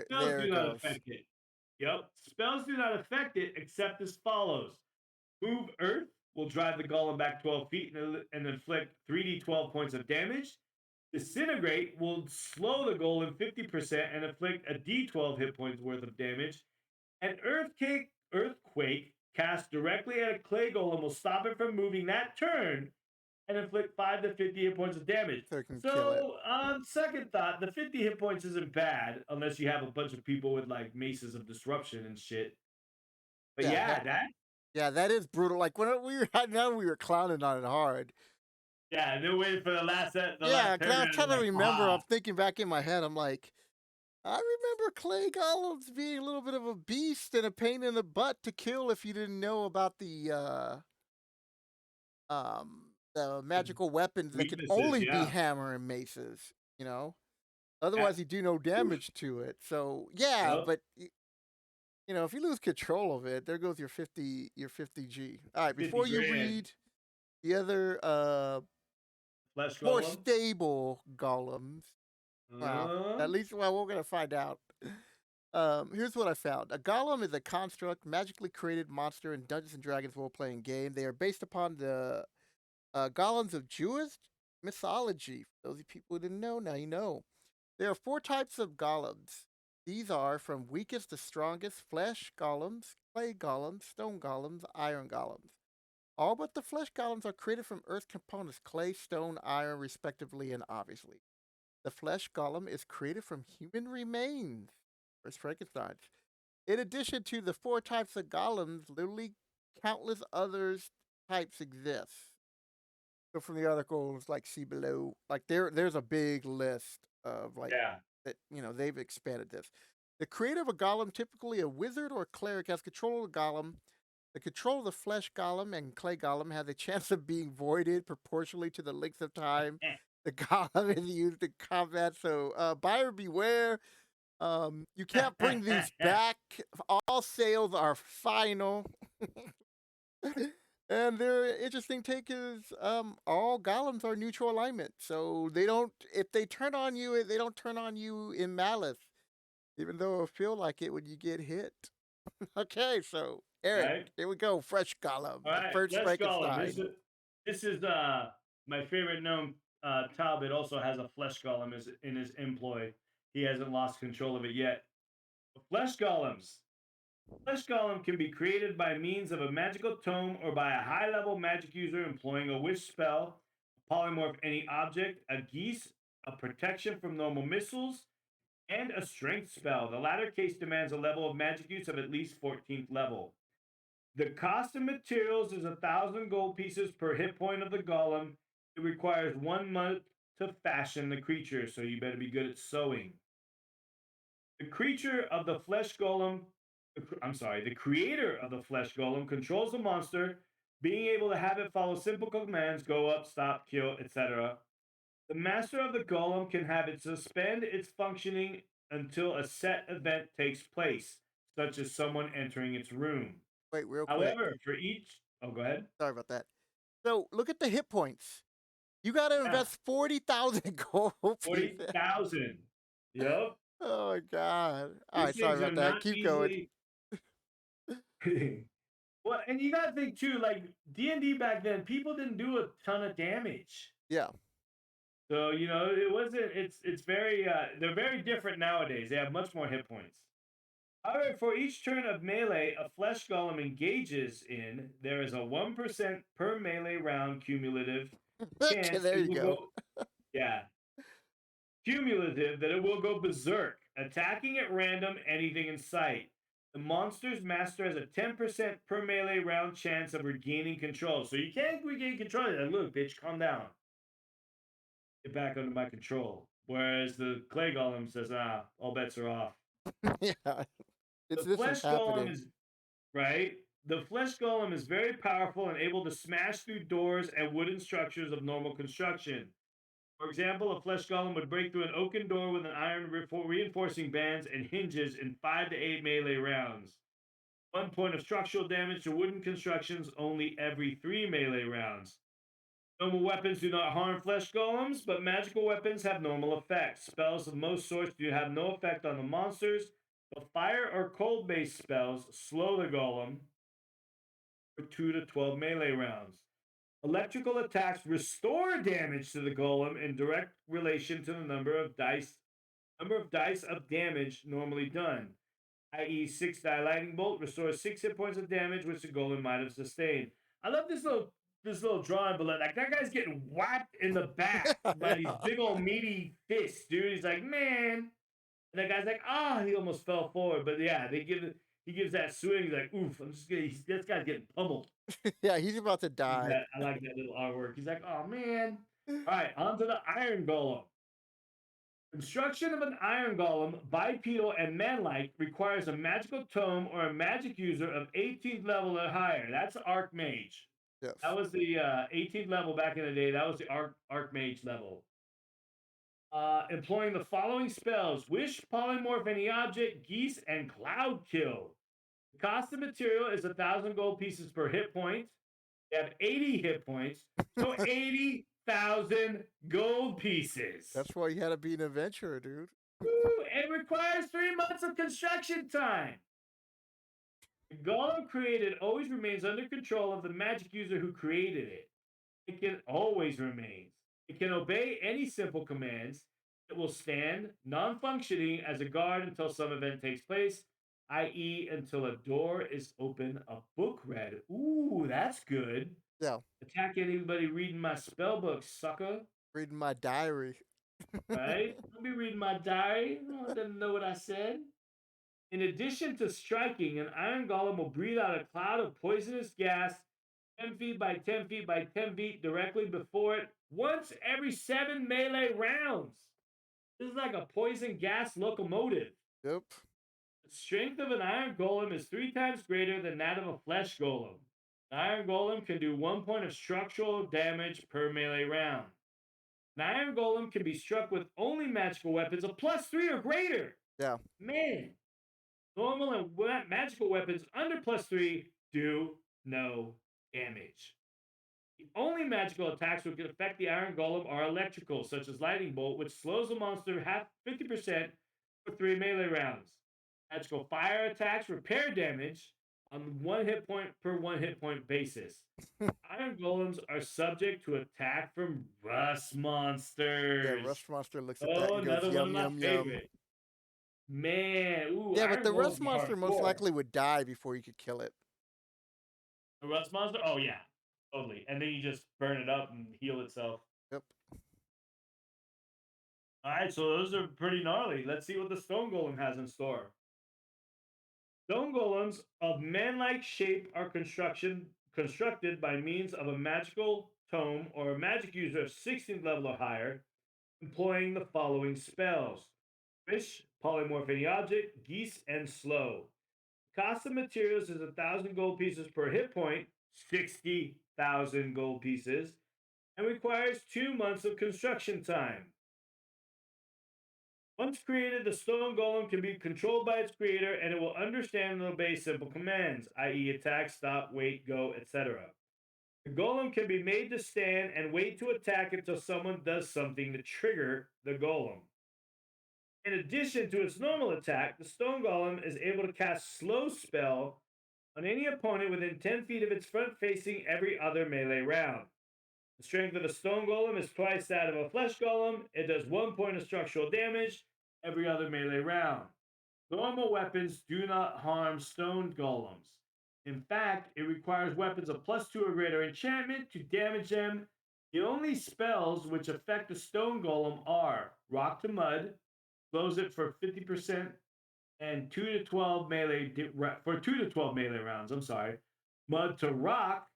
Spells There do it not goes. affect it. Yep. Spells do not affect it except as follows. Move Earth will drive the golem back 12 feet and inflict 3d12 points of damage. Disintegrate will slow the golem 50% and inflict a d12 hit points worth of damage. An earthquake cast directly at a clay golem will stop it from moving that turn and inflict 5 to 50 hit points of damage. So it can kill it. So, on second thought, the 50 hit points isn't bad unless you have a bunch of people with like maces of disruption and shit. But Yeah. yeah, That is brutal. Like when I know we were clowning on it hard. and they're waiting for the last Yeah, because I was paragraph. trying to Like, remember. I'm thinking back in my head. I'm like, I remember clay golems being a little bit of a beast and a pain in the butt to kill if you didn't know about the magical weapons that could weaknesses, only be yeah. hammer and maces. You know, Yeah. otherwise you do no damage to it. So yeah, Yep. but you know, if you lose control of it, there goes your 50 G. All right, 50 before you grand. read the other Flesh more golem. stable golems. Well, at least we're gonna find out. Here's what I found. A golem is a construct magically created monster in Dungeons and Dragons role-playing game. They are based upon the golems of Jewish mythology. For those people who didn't know, now you know. There are 4 types of golems. These are from weakest to strongest: flesh golems, clay golems, stone golems, iron golems. All but the flesh golems are created from earth components: clay, stone, iron, respectively, and obviously. The flesh golem is created from human remains, where's Frankenstein's. In addition to the 4 types of golems, literally countless others types exist. So from the articles, like see below, like there's a big list of like Yeah. that, you know, they've expanded this. The creator of a golem, typically a wizard or a cleric, has control of the golem. The control of the flesh golem and clay golem has a chance of being voided proportionally to the length of time the golem is used in combat. So buyer beware. You can't bring these back. All sales are final. And their interesting take is all golems are neutral alignment. So they don't, if they turn on you, they don't turn on you in malice, even though it'll feel like it when you get hit. Okay, so Eric, Right. here we go. Fresh golem, All the right. first Flesh golem. Frankenstein. This is my favorite gnome. Talbot also has a flesh golem in his employ. He hasn't lost control of it yet. Flesh golems. Flesh golem can be created by means of a magical tome or by a high level magic user employing a wish spell, polymorph any object, a geese, a protection from normal missiles, and a strength spell. The latter case demands a level of magic use of at least 14th level. The cost of materials is 1,000 gold pieces per hit point of the golem. It requires 1 month to fashion the creature, so you better be good at sewing. The creature of the flesh golem, the creator of the flesh golem controls the monster, being able to have it follow simple commands: go up, stop, kill, etc. The master of the golem can have it suspend its functioning until a set event takes place, such as someone entering its room. Wait, real quick. However, for each, go ahead. Sorry about that. So look at the hit points. You got to Yeah, invest 40,000 gold pieces. 40,000. Yep. Oh my god! All These right, sorry things are about that. not Keep going. easily. Well, and you got to think too, like D&D back then, people didn't do a ton of damage. Yeah. So it wasn't. It's very. They're very different nowadays. They have much more hit points. However, for each turn of melee a flesh golem engages in, there is a 1% per melee round cumulative Okay, chance there it you will go. go. Yeah, cumulative that it will go berserk, attacking at random anything in sight. The monster's master has a 10% per melee round chance of regaining control. So you can't regain control. Like, look, bitch, calm down. Get back under my control. Whereas the clay golem says, all bets are off. Yeah, The this is flesh golem happening. is right. The flesh golem is very powerful and able to smash through doors and wooden structures of normal construction. For example, a flesh golem would break through an oaken door with an iron reinforcing bands and hinges in 5 to 8 melee rounds. 1 point of structural damage to wooden constructions only every 3 melee rounds. Normal weapons do not harm flesh golems, but magical weapons have normal effects. Spells of most sorts do have no effect on the monsters, but fire or cold based spells slow the golem for 2 to 12 melee rounds. Electrical attacks restore damage to the golem in direct relation to the number of dice of damage normally done, i.e., 6 die lightning bolt restores 6 hit points of damage which the golem might have sustained. I love this little drawing below. Like that guy's getting whacked in the back by these Yeah. big old meaty fists, dude. He's like, man. And that guy's like, he almost fell forward. But yeah, he gives that swing. He's like, oof, this guy's getting pummeled. Yeah, he's about to die. I like that little artwork. He's like, oh man. All right, on to the Iron Golem. Construction of an Iron Golem, bipedal and manlike, requires a magical tome or a magic user of 18th level or higher. That's Archmage. Yes. That was the 18th level back in the day. That was the Archmage level. Employing the following spells: Wish, Polymorph any object, Geese, and Cloud Kill. The cost of material is 1,000 gold pieces per hit point. They have 80 hit points, so 80,000 gold pieces. That's why you had to be an adventurer, dude. Woo, it requires 3 months of construction time. The golem created always remains under control of the magic user who created it. It can always remains. It can obey any simple commands. It will stand non-functioning as a guard until some event takes place, i.e., until a door is open, a book read. Ooh, that's good. Yeah, Attack anybody reading my spell book, sucker. reading my diary. Right? Don't be reading my diary. I didn't know what I said. In addition to striking, an iron golem will breathe out a cloud of poisonous gas 10 feet by 10 feet by 10 feet directly before it once every 7 melee rounds. This is like a poison gas locomotive. Yep. The strength of an iron golem is 3 times greater than that of a flesh golem. An iron golem can do 1 point of structural damage per melee round. An iron golem can be struck with only magical weapons of +3 or greater. Yeah. Man, normal and magical weapons under +3 do no damage. The only magical attacks which can affect the Iron Golem are electrical, such as Lightning Bolt, which slows the monster 50% for 3 melee rounds. Magical fire attacks repair damage on 1 hit point per 1 hit point basis. Iron Golems are subject to attack from rust monsters. Yeah, Rust Monster looks at that and goes, another one yum, of my yum, yum. favorite. Man, ooh, Yeah, Iron but the Rust Golems Monster most hardcore. likely would die before you could kill it. The rust monster? Oh yeah, totally. And then you just burn it up and heal itself. Yep. All right, so those are pretty gnarly. Let's see what the stone golem has in store. Stone golems of man-like shape are constructed by means of a magical tome or a magic user of 16th level or higher, employing the following spells: Fish, Polymorph any object, Geese, and Slow. Cost of materials is 1,000 gold pieces per hit point, 60,000 gold pieces, and requires 2 months of construction time. Once created, the stone golem can be controlled by its creator and it will understand and obey simple commands, i.e., attack, stop, wait, go, etc. The golem can be made to stand and wait to attack until someone does something to trigger the golem. In addition to its normal attack, the stone golem is able to cast slow spell on any opponent within 10 feet of its front facing every other melee round. The strength of a stone golem is twice that of a flesh golem. It does 1 point of structural damage every other melee round. Normal weapons do not harm stone golems. In fact, it requires weapons of +2 or greater enchantment to damage them. The only spells which affect the stone golem are Rock to Mud, slows it for 50%, and 2 to 12 melee for 2 to 12 melee rounds. I'm sorry. Mud to Rock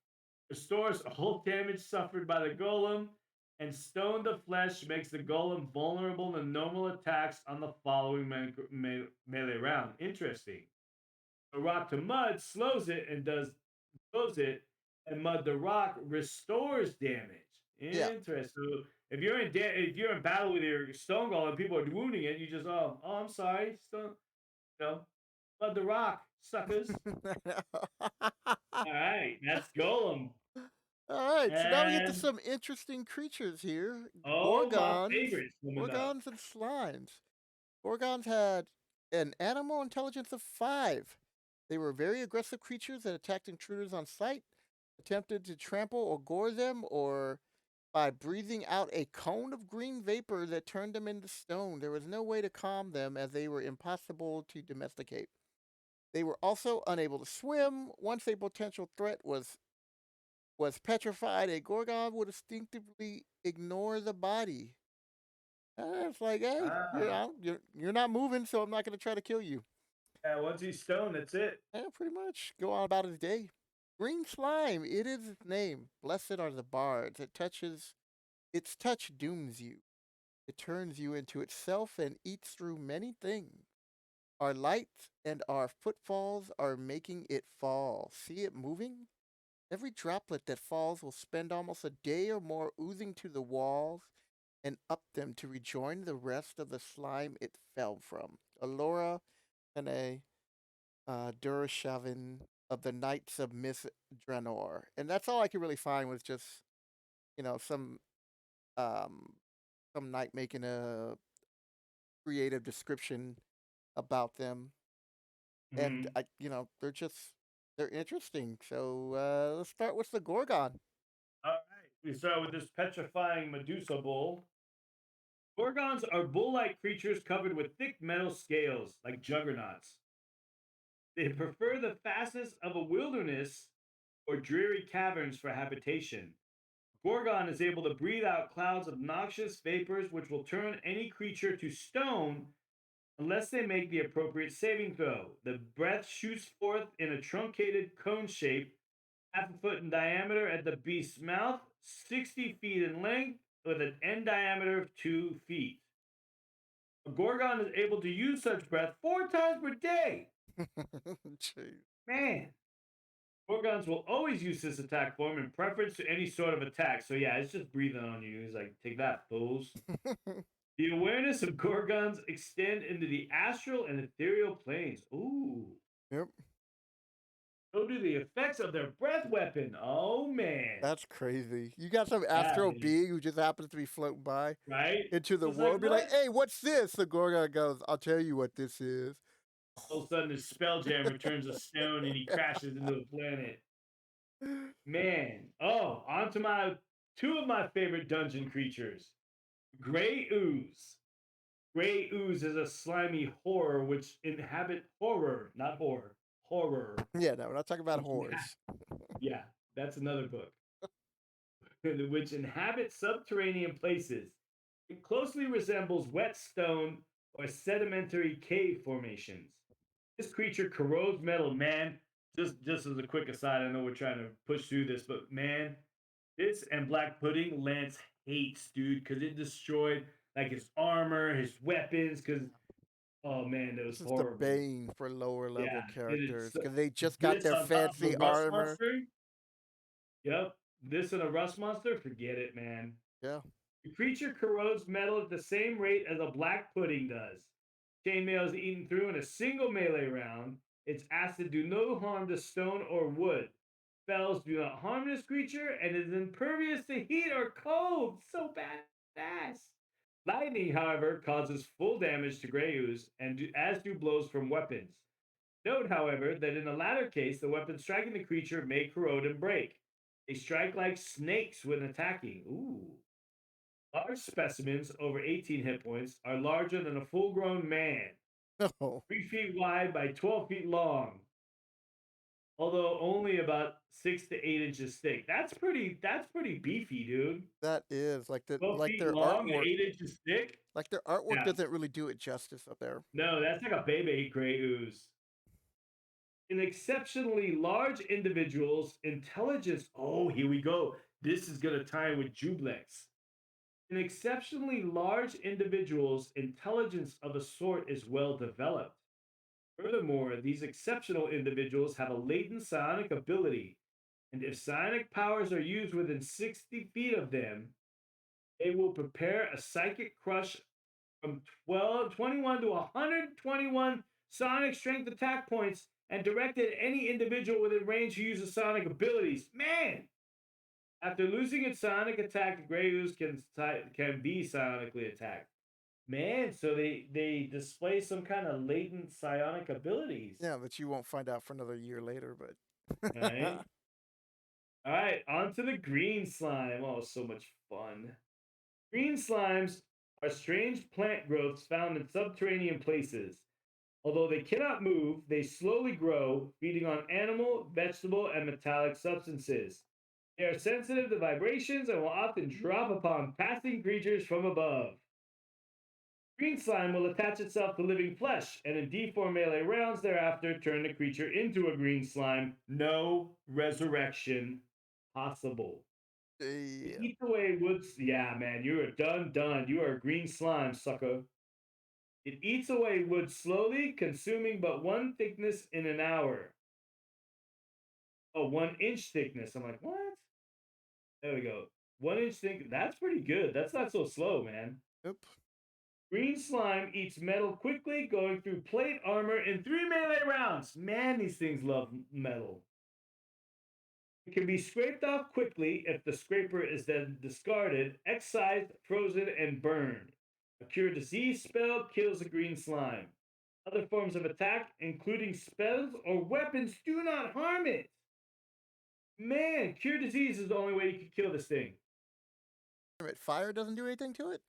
restores all damage suffered by the golem, and Stone to Flesh makes the golem vulnerable to normal attacks on the following melee round. Interesting. A Rock to Mud slows it, and Mud to Rock restores damage. Yeah. Interesting. So if you're in battle with your stone golem, people are wounding it. You just I'm sorry, stone, Mud to Rock, suckers. All right, that's golem. All right, so now we get to And some interesting creatures here. my favorites coming up. Gorgons and slimes. Gorgons had an animal intelligence of 5. They were very aggressive creatures that attacked intruders on sight, attempted to trample or gore them, or by breathing out a cone of green vapor that turned them into stone. There was no way to calm them, as they were impossible to domesticate. They were also unable to swim. Once a potential threat was petrified, a Gorgon would instinctively ignore the body. It's like, hey, you're not moving, so I'm not going to try to kill you. Yeah, once he's stoned, that's it. Yeah, pretty much. Go on about his day. Green slime, it is its name. Blessed are the bards. Its touch dooms you. It turns you into itself and eats through many things. Our light and our footfalls are making it fall. See it moving? Every droplet that falls will spend almost a day or more oozing to the walls and up them to rejoin the rest of the slime it fell from. Alora and a Durashavin of the Knights of Miss Dranor. And that's all I could really find was just, some knight making a creative description about them. And they're interesting. So let's start with the Gorgon. All right, we start with this petrifying Medusa bull. Gorgons are bull-like creatures covered with thick metal scales, like juggernauts. They prefer the fastness of a wilderness or dreary caverns for habitation. Gorgon is able to breathe out clouds of noxious vapors which will turn any creature to stone unless they make the appropriate saving throw. The breath shoots forth in a truncated cone shape, half a foot in diameter at the beast's mouth, 60 feet in length, with an end diameter of 2 feet. A Gorgon is able to use such breath 4 times per day. Jeez. Man. Gorgons will always use this attack form in preference to any sort of attack. So yeah, it's just breathing on you. He's like, take that, fools. The awareness of Gorgons extend into the astral and ethereal planes. Ooh. Yep. So do the effects of their breath weapon. Oh, man. That's crazy. You got some astral being who just happens to be floating by into the world. Be like, hey, what's this? The Gorgon goes, I'll tell you what this is. All of a sudden, his Spelljammer turns to stone and he crashes into the planet. Man. Oh, on to two of my favorite dungeon creatures. Grey Ooze. Grey Ooze is a slimy horror which inhabit horror, not horror. Horror. Yeah, no, we're not talking about horrors. Yeah, that's another book. Which inhabit subterranean places. It closely resembles whetstone or sedimentary cave formations. This creature corrodes metal, man. Just as a quick aside, I know we're trying to push through this, but man, this and Black Pudding Lance hates, dude, because it destroyed like his armor, his weapons, because oh man, that was this horrible. Is the bane for lower level characters because they just got their fancy armor. Monster. Yep, this and a rust monster, forget it, man. Yeah. The creature corrodes metal at the same rate as a black pudding does. Chainmail is eaten through in a single melee round. Its acid do no harm to stone or wood. Spells do not harm this creature and is impervious to heat or cold. So badass. Lightning, however, causes full damage to Grey Ooze, as do blows from weapons. Note, however, that in the latter case, the weapon striking the creature may corrode and break. They strike like snakes when attacking. Ooh. Large specimens over 18 hit points are larger than a full-grown man, Oh, 3 feet wide by 12 feet long, although only about 6 to 8 inches thick. That's pretty. That's pretty beefy, dude. that is 12 like feet their long and artwork. 8 inches thick. Like their artwork Yeah. doesn't really do it justice up there. No, that's like a baby gray ooze. In exceptionally large individuals, intelligence. Oh, here we go. This is gonna tie in with Jublex. In exceptionally large individuals, intelligence of a sort is well developed. Furthermore, these exceptional individuals have a latent psionic ability, and if psionic powers are used within 60 feet of them, they will prepare a psychic crush from 21 to 121 sonic strength attack points and direct at any individual within range who uses sonic abilities. Man! After losing its sonic attack, the Grey Ooze can be psionically attacked. Man, so they display some kind of latent psionic abilities. Yeah, that you won't find out for another year later, All but right. All right, on to the green slime. Oh, so much fun. Green slimes are strange plant growths found in subterranean places. Although they cannot move, they slowly grow, feeding on animal, vegetable, and metallic substances. They are sensitive to vibrations and will often drop upon passing creatures from above. Green slime will attach itself to living flesh, and in D4 melee rounds thereafter turn the creature into a green slime. No resurrection possible. It yeah. eats away woods. Yeah, man, you are done. You are a green slime, sucker. It eats away wood slowly, consuming but one thickness in an hour. Oh, 1 inch thickness. I'm like, what? There we go. 1 inch thick. That's pretty good. That's not so slow, man. Yep. Green slime eats metal quickly, going through plate armor in 3 melee rounds. Man, these things love metal. It can be scraped off quickly if the scraper is then discarded, excised, frozen, and burned. A cure disease spell kills a green slime. Other forms of attack, including spells or weapons, do not harm it. Man, cure disease is the only way you can kill this thing. Fire doesn't do anything to it?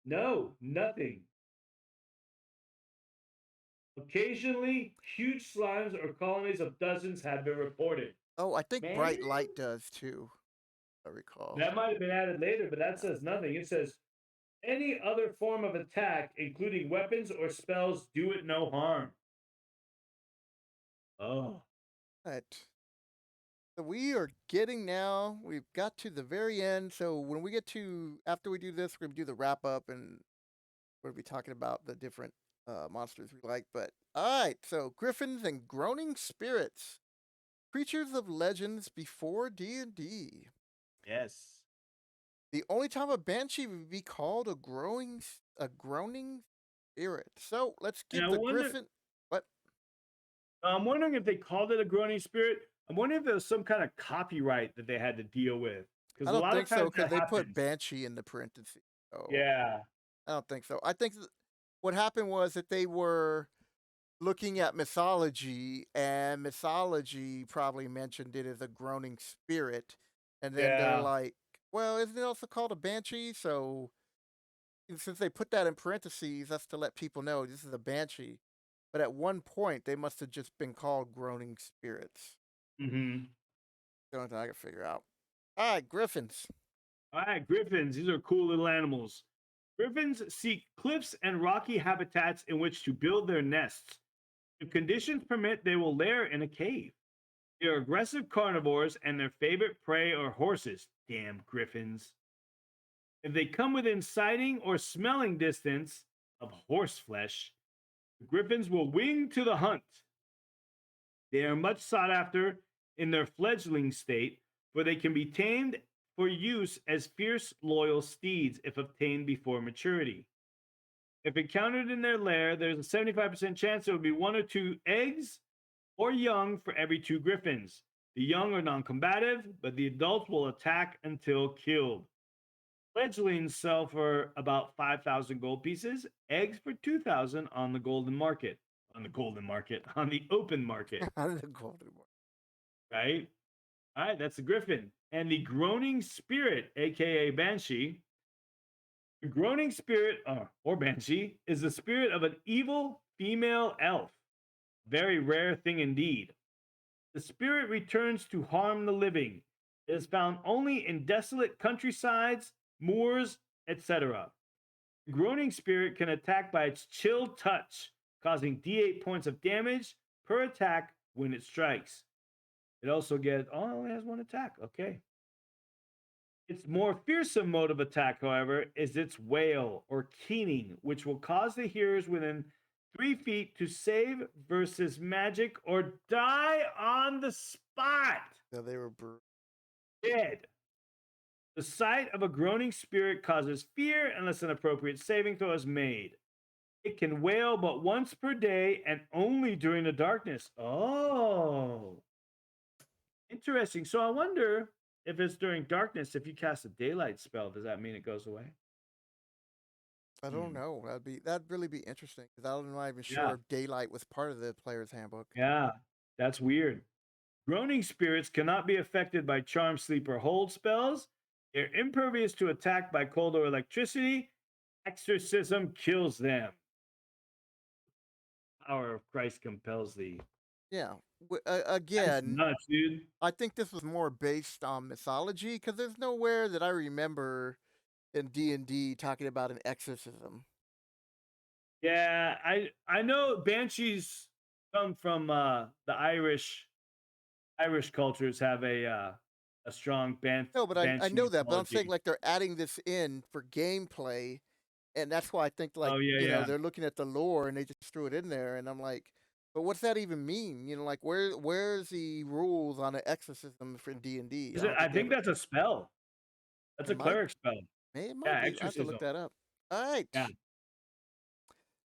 No, nothing. Occasionally, huge slimes or colonies of dozens have been reported. Oh, I think Man, bright light does too, I recall. that might have been added later, but that says nothing. It says any other form of attack, including weapons or spells, do it no harm. Oh. Right. So we are getting now, we've got to the very end. So when we get to, after we do this, we're going to do the wrap up and we're going to be talking about the different monsters we like. But all right, so Griffins and Groaning Spirits, creatures of legends before D&D. Yes. The only time a banshee would be called a groaning spirit. So let's give the griffin. What? I'm wondering if they called it a groaning spirit. I'm wondering if there was some kind of copyright that they had to deal with. I don't think so because they put banshee in the parentheses. So yeah. I don't think so. I think what happened was that they were looking at mythology, and mythology probably mentioned it as a groaning spirit, and then they're like, well, isn't it also called a banshee? So since they put that in parentheses, that's to let people know this is a banshee. But at one point, they must have just been called groaning spirits. Mm-hmm. The only thing I can figure out. All right, griffins. All right, griffins. These are cool little animals. Griffins seek cliffs and rocky habitats in which to build their nests. If conditions permit, they will lair in a cave. They are aggressive carnivores, and their favorite prey are horses. Damn griffins. If they come within sighting or smelling distance of horse flesh, the griffins will wing to the hunt. They are much sought after in their fledgling state, for they can be tamed for use as fierce, loyal steeds if obtained before maturity. If encountered in their lair, there's a 75% chance there will be 1 or 2 eggs or young for every 2 griffins. The young are non-combative, but the adults will attack until killed. Fledglings sell for about 5,000 gold pieces, eggs for 2,000 on the golden market. On the open market. On the golden market. Right? All right, that's a griffin. and the Groaning Spirit, aka Banshee. The Groaning Spirit, or Banshee, is the spirit of an evil female elf. Very rare thing indeed. The spirit returns to harm the living. It is found only in desolate countrysides, moors, etc. The Groaning Spirit can attack by its chill touch, causing D8 points of damage per attack when it strikes. It also gets, oh, it only has one attack. Okay. Its more fearsome mode of attack, however, is its wail or keening, which will cause the hearers within 3 feet to save versus magic or die on the spot. So they were Dead. The sight of a groaning spirit causes fear unless an appropriate saving throw is made. It can wail but once per day and only during the darkness. Oh, interesting. So I wonder if it's during darkness, if you cast a daylight spell, does that mean it goes away? I don't know. That'd really be interesting because I'm not even sure Yeah. if daylight was part of the player's handbook. Yeah, that's weird. Groaning spirits cannot be affected by charm, sleep, or hold spells. They're impervious to attack by cold or electricity. Exorcism kills them. Power of Christ compels thee. Yeah. That's Again, nuts, dude. I think this was more based on mythology because there's nowhere that I remember in D&D talking about an exorcism. Yeah, I know banshees come from the Irish cultures have a strong No, but I banshee know that, but I'm saying mythology. like they're adding this in for gameplay, and that's why I think like Oh yeah, yeah. they're looking at the lore and they just threw it in there, and I'm like, but what's that even mean? Like where's the rules on an exorcism for D&D? I don't I think they think ever. that's a spell. That's It a might, cleric spell. it Yeah, might be. I have to look exorcism. that up. All right, Yeah.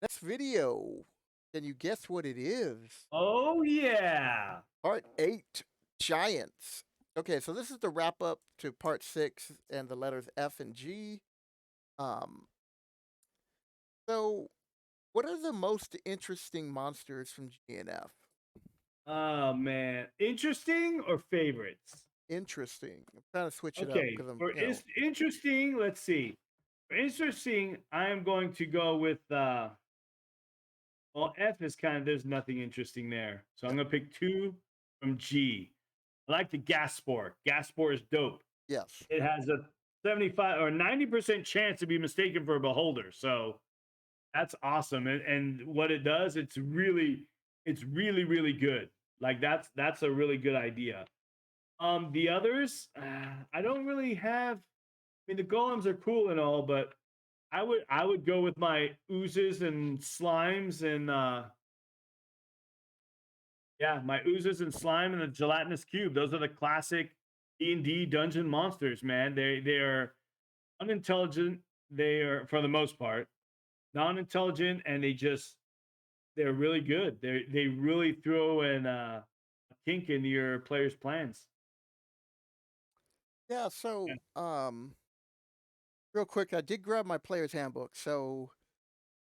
next video. Can you guess what it is? Oh yeah. Part 8, Giants. Okay, so this is the wrap up to part 6 and the letters F and G. Um, so what are the most interesting monsters from GNF? Oh man, interesting or favorites? Interesting. I'm trying to switch it up Okay, because I'm, for interesting, let's see. For interesting, I am going to go with well, F is kind of there's nothing interesting there. So I'm gonna pick 2 from G. I like the gas spore. Gas spore is dope. yes. It has a 75 or 90% chance to be mistaken for a beholder. So that's awesome. And what it does, it's really, really good. Like that's a really good idea. The others, I don't really have. I mean, the golems are cool and all, but I would go with my oozes and slimes and yeah, my oozes and slime and the gelatinous cube. Those are the classic D&D dungeon monsters, man. They are unintelligent. They are, for the most part, non-intelligent, and they're really good. They really throw a kink into your players' plans. Yeah, Yeah. so real quick, I did grab my player's handbook. So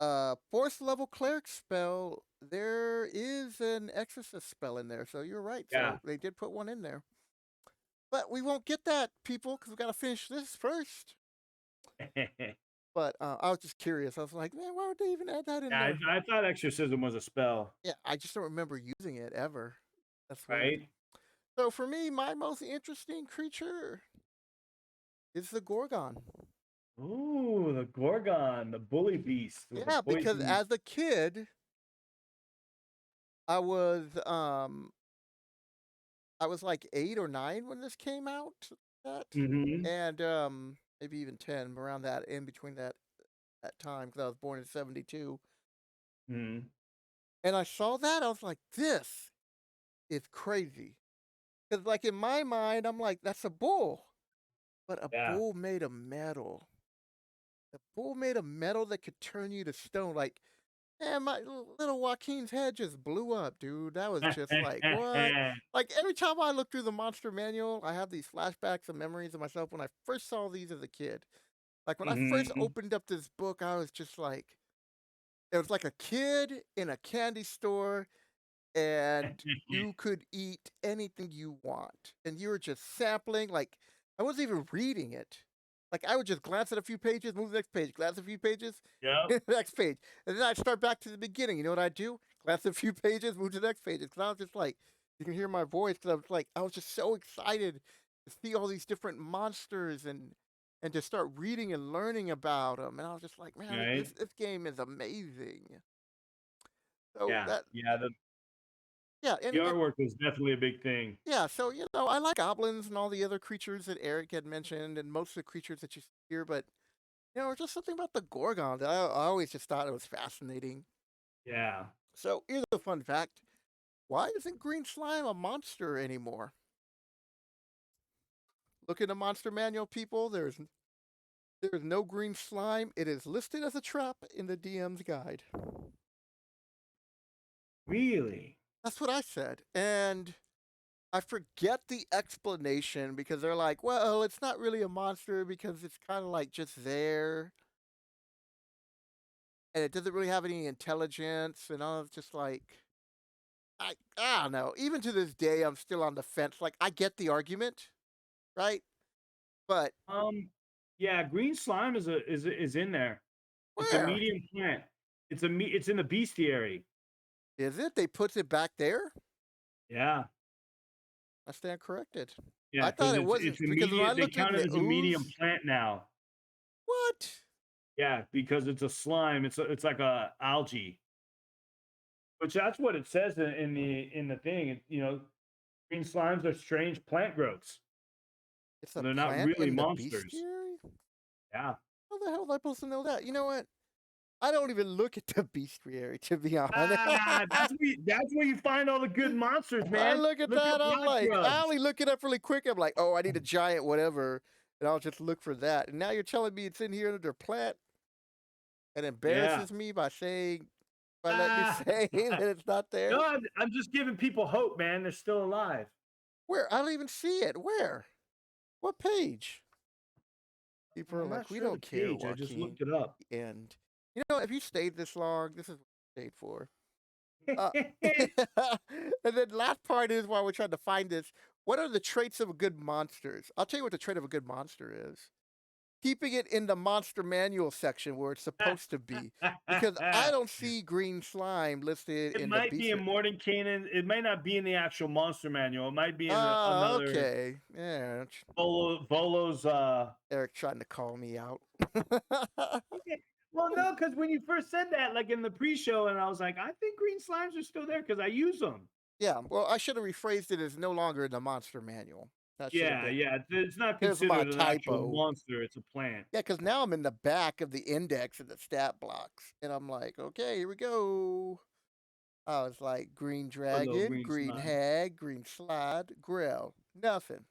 4th level cleric spell, there is an exorcist spell in there. So you're right. Yeah. So they did put one in there. But we won't get that, people, because we got to finish this first. But I was just curious. I was like, man, why would they even add that in Yeah, there? I thought exorcism was a spell, Yeah, I just don't remember using it ever. That's weird. right? So for me, my most interesting creature is the Gorgon. Ooh, the Gorgon, the bully beast with the Yeah, because poison. as a kid, I was um I was like 8 or 9 when this came out. That Mm-hmm. and maybe even 10 around that in between that time because I was born in 72. Mm-hmm. And I saw that I was like, this is crazy. Because like in my mind, I'm like, that's a bull, but a Yeah. bull made of metal. The bull made of metal that could turn you to stone. Like, man, my little Joaquin's head just blew up, dude. That was just like, what? Like, every time I look through the monster manual, I have these flashbacks and memories of myself when I first saw these as a kid. Like, when I first Mm-hmm. opened up this book, I was just like, it was like a kid in a candy store, and you could eat anything you want. And you were just sampling, like, I wasn't even reading it. Like I would just glance at a few pages, move to the next page, glance at a few pages, Yeah. next page, and then I'd start back to the beginning. You know what I do? Glance at a few pages, move to the next pages. Because I was just like, you can hear my voice. Because I was just so excited to see all these different monsters and to start reading and learning about them. And I was just like, man, Right. this game is amazing. So Yeah. that Yeah. yeah, The and artwork was definitely a big thing. yeah, so I like goblins and all the other creatures that Eric had mentioned, and most of the creatures that you see here, but just something about the Gorgon that I always just thought it was fascinating. Yeah. So here's a fun fact: why isn't green slime a monster anymore? Look in the monster manual, people. There is no green slime. It is listed as a trap in the DM's guide. Really? That's what I said, and I forget the explanation because they're like, well, it's not really a monster because it's kind of like just there and it doesn't really have any intelligence. And I was just like, I don't know. Even to this day, I'm still on the fence. Like, I get the argument, right? But Um. Yeah. Green slime is in there. It's a where medium plant. It's in the bestiary. is it? They put it back there? Yeah. I stand corrected. Yeah. I thought Because it it's wasn't a because when I medium. They looked at count it the as a medium ooze, plant now. what? Yeah, because it's a slime. It's like a algae, which that's what it says in the thing. Green slimes are strange plant growths. It's So a they're not plant really in the monsters. bestiary? Yeah. How the hell was I supposed to know that? You know what? I don't even look at the bestiary, to be honest. Ah, that's where you find all the good monsters, I man. look at Look that, up I'm rock like, I grubs. only look it up really quick. I'm like, oh, I need a giant whatever, and I'll just look for that. And now you're telling me it's in here under plant and Yeah. embarrasses me by letting me Ah. say that it's not No, there. I'm just giving people hope, man. They're still alive. Where? I don't even see it. Where? What page? People are I'm not like, we sure the don't care, page. I just Joaquin. looked it up. And if you stayed this long, this is what you stayed for. Uh, and then last part is while we're trying to find this, what are the traits of a good monsters? I'll tell you what the trait of a good monster is. Keeping it in the monster manual section where it's supposed to be. Because I don't see green slime listed It in the might be beast. in Mordenkainen. It might not be in the actual monster manual. It might be in Oh, another okay. Yeah. Volo's. Eric trying to call me out. Well, no, because when you first said that, like in the pre-show, and I was like, I think green slimes are still there because I use them. Yeah, well, I should have rephrased it as no longer in the monster manual. That should have Yeah, been. yeah. It's not Here's my considered an actual typo. monster. It's a plant. Yeah, because now I'm in the back of the index of the stat blocks. And I'm like, okay, here we go. I was like, green Or little dragon, green green slime. hag, green slide, grill. Nothing.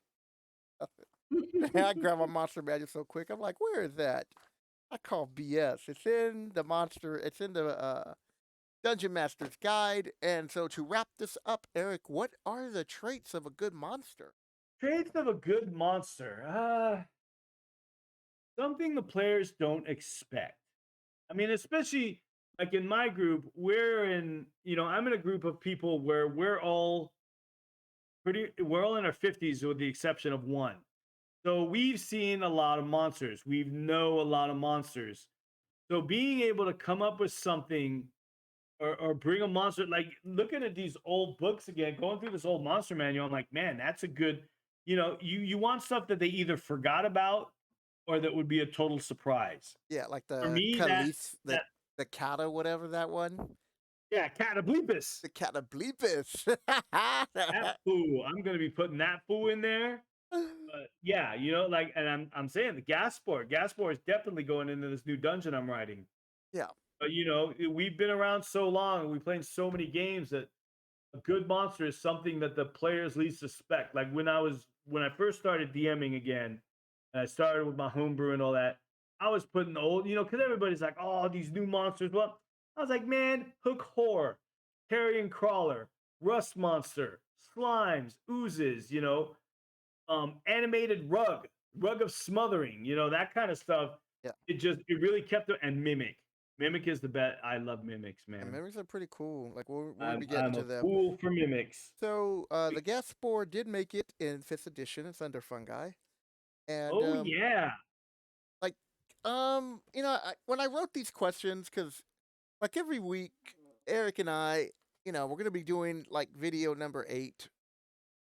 Nothing. I grab my monster manual so quick. I'm like, where is that? I call BS. It's in the Dungeon Master's Guide. And so to wrap this up, Eric, what are the traits of a good monster? Traits of a good monster. Something the players don't expect. I mean, especially like in my group, I'm in a group of people where we're all in our 50s with the exception of one. So we've seen a lot of monsters. We know a lot of monsters. So being able to come up with something or bring a monster, like looking at these old books again, going through this old monster manual, I'm like, man, that's a good, you want stuff that they either forgot about or that would be a total surprise. Yeah, like For the me, Caliph, that the Kata, whatever that one. yeah, Catoblepus. The Catablepus. That fool. I'm gonna be putting that fool in there. But yeah, like, and I'm saying the gas spore. Gas spore is definitely going into this new dungeon I'm writing. Yeah, But we've been around so long and we played so many games that a good monster is something that the players least suspect. Like when I first started DMing again, and I started with my homebrew and all that, I was putting the old, because everybody's like, oh, these new monsters. Well, I was like, man, hook horror, carrion crawler, rust monster, slimes, oozes, animated rug of smothering, that kind of stuff. yeah. It really kept it. And mimic. Mimic is the best. I love mimics, And man. memories are pretty cool. Like we'll be I'm getting I'm to a them. fool for mimics. So the gas spore did make it in 5th edition. It's under fungi. And Oh yeah. like, when I wrote these questions, because like every week, Eric and I, we're gonna be doing like video number 8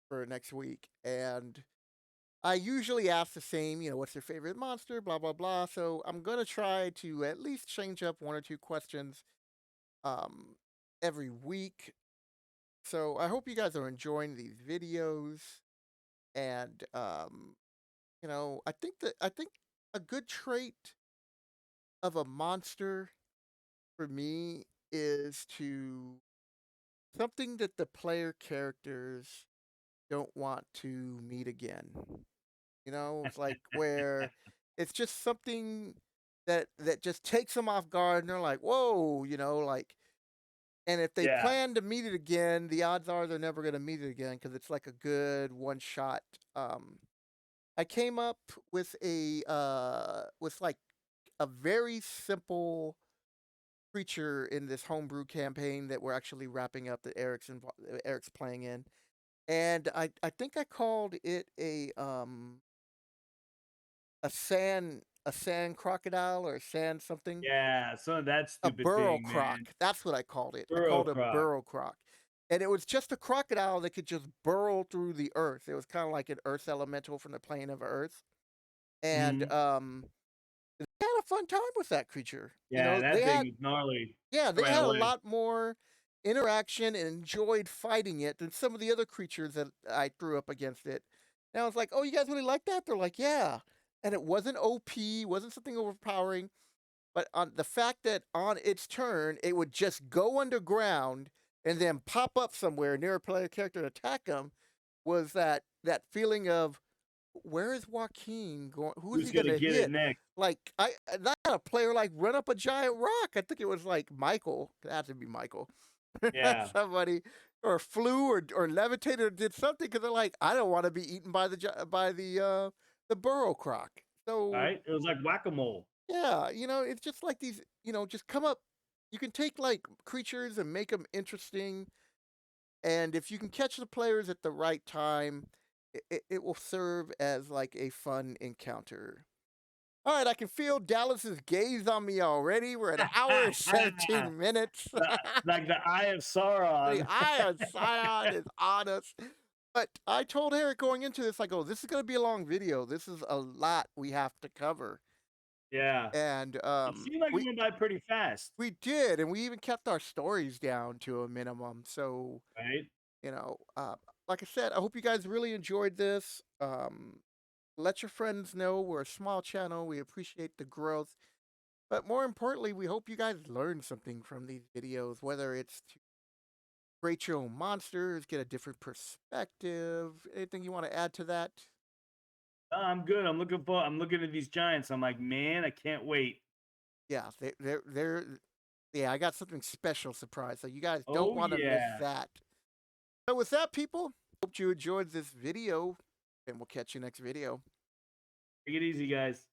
for next week, and I usually ask the same, what's your favorite monster, blah blah blah. So I'm gonna try to at least change up one or two questions um every week. So I hope you guys are enjoying these videos, and I think a good trait of a monster for me is to something that the player characters don't want to meet again. It's like where it's just something that just takes them off guard, and they're like, "Whoa," like. And if they Yeah. plan to meet it again, the odds are they're never going to meet it again because it's like a good one shot. I came up with like a very simple creature in this homebrew campaign that we're actually wrapping up that Eric's playing in, and I think I called it a sand crocodile or a sand something. Yeah. Some of that A stupid burrow thing, croc. man. That's what I called it. I Burrow called it a croc. burrow croc. And it was just a crocodile that could just burrow through the earth. It was kind of like an earth elemental from the plane of earth. And Mhm. they had a fun time with that creature. Yeah, They that thing had is gnarly. they Ran had a away. lot more interaction and enjoyed fighting it than some of the other creatures that I threw up against it. And I was like, "Oh, you guys really like that?" They're like, "Yeah." And it wasn't OP, wasn't something overpowering. But on the fact that on its turn, it would just go underground and then pop up somewhere near a player character and attack them was that feeling of where is Joaquin going? Who's Who's he gonna gonna get it hit? next? Like I had a player like run up a giant rock. I think it was like Michael. It had to be Michael. Yeah. Somebody or flew or levitated or did something because they're like, I don't want to be eaten by the burrow croc. So Right? It was like whack-a-mole. yeah, it's just like these, just come up. You can take like creatures and make them interesting, and if you can catch the players at the right time, it will serve as like a fun encounter. All right, I can feel Dallas's gaze on me already. We're at an hour and 17 minutes. The like the Eye of The Sauron. eye of Scion is on us. But I told Eric going into this, I go, this is going to be a long video. This is a lot we have to cover. Yeah. And It seemed like it went by pretty fast, we did, and we even kept our stories down to a minimum. So, right? you know, uh, like I said, I hope you guys really enjoyed this. Let your friends know we're a small channel. We appreciate the growth. But more importantly, we hope you guys learn something from these videos, whether it's to create your own monsters, get a different perspective. Anything you want to add to that? I'm good. I'm looking at these giants. I'm like, man, I can't wait. Yeah, yeah, I got something special surprise. So you guys don't Oh want to miss yeah. that. So with that, people, hope you enjoyed this video, and we'll catch you next video. Take it easy, guys.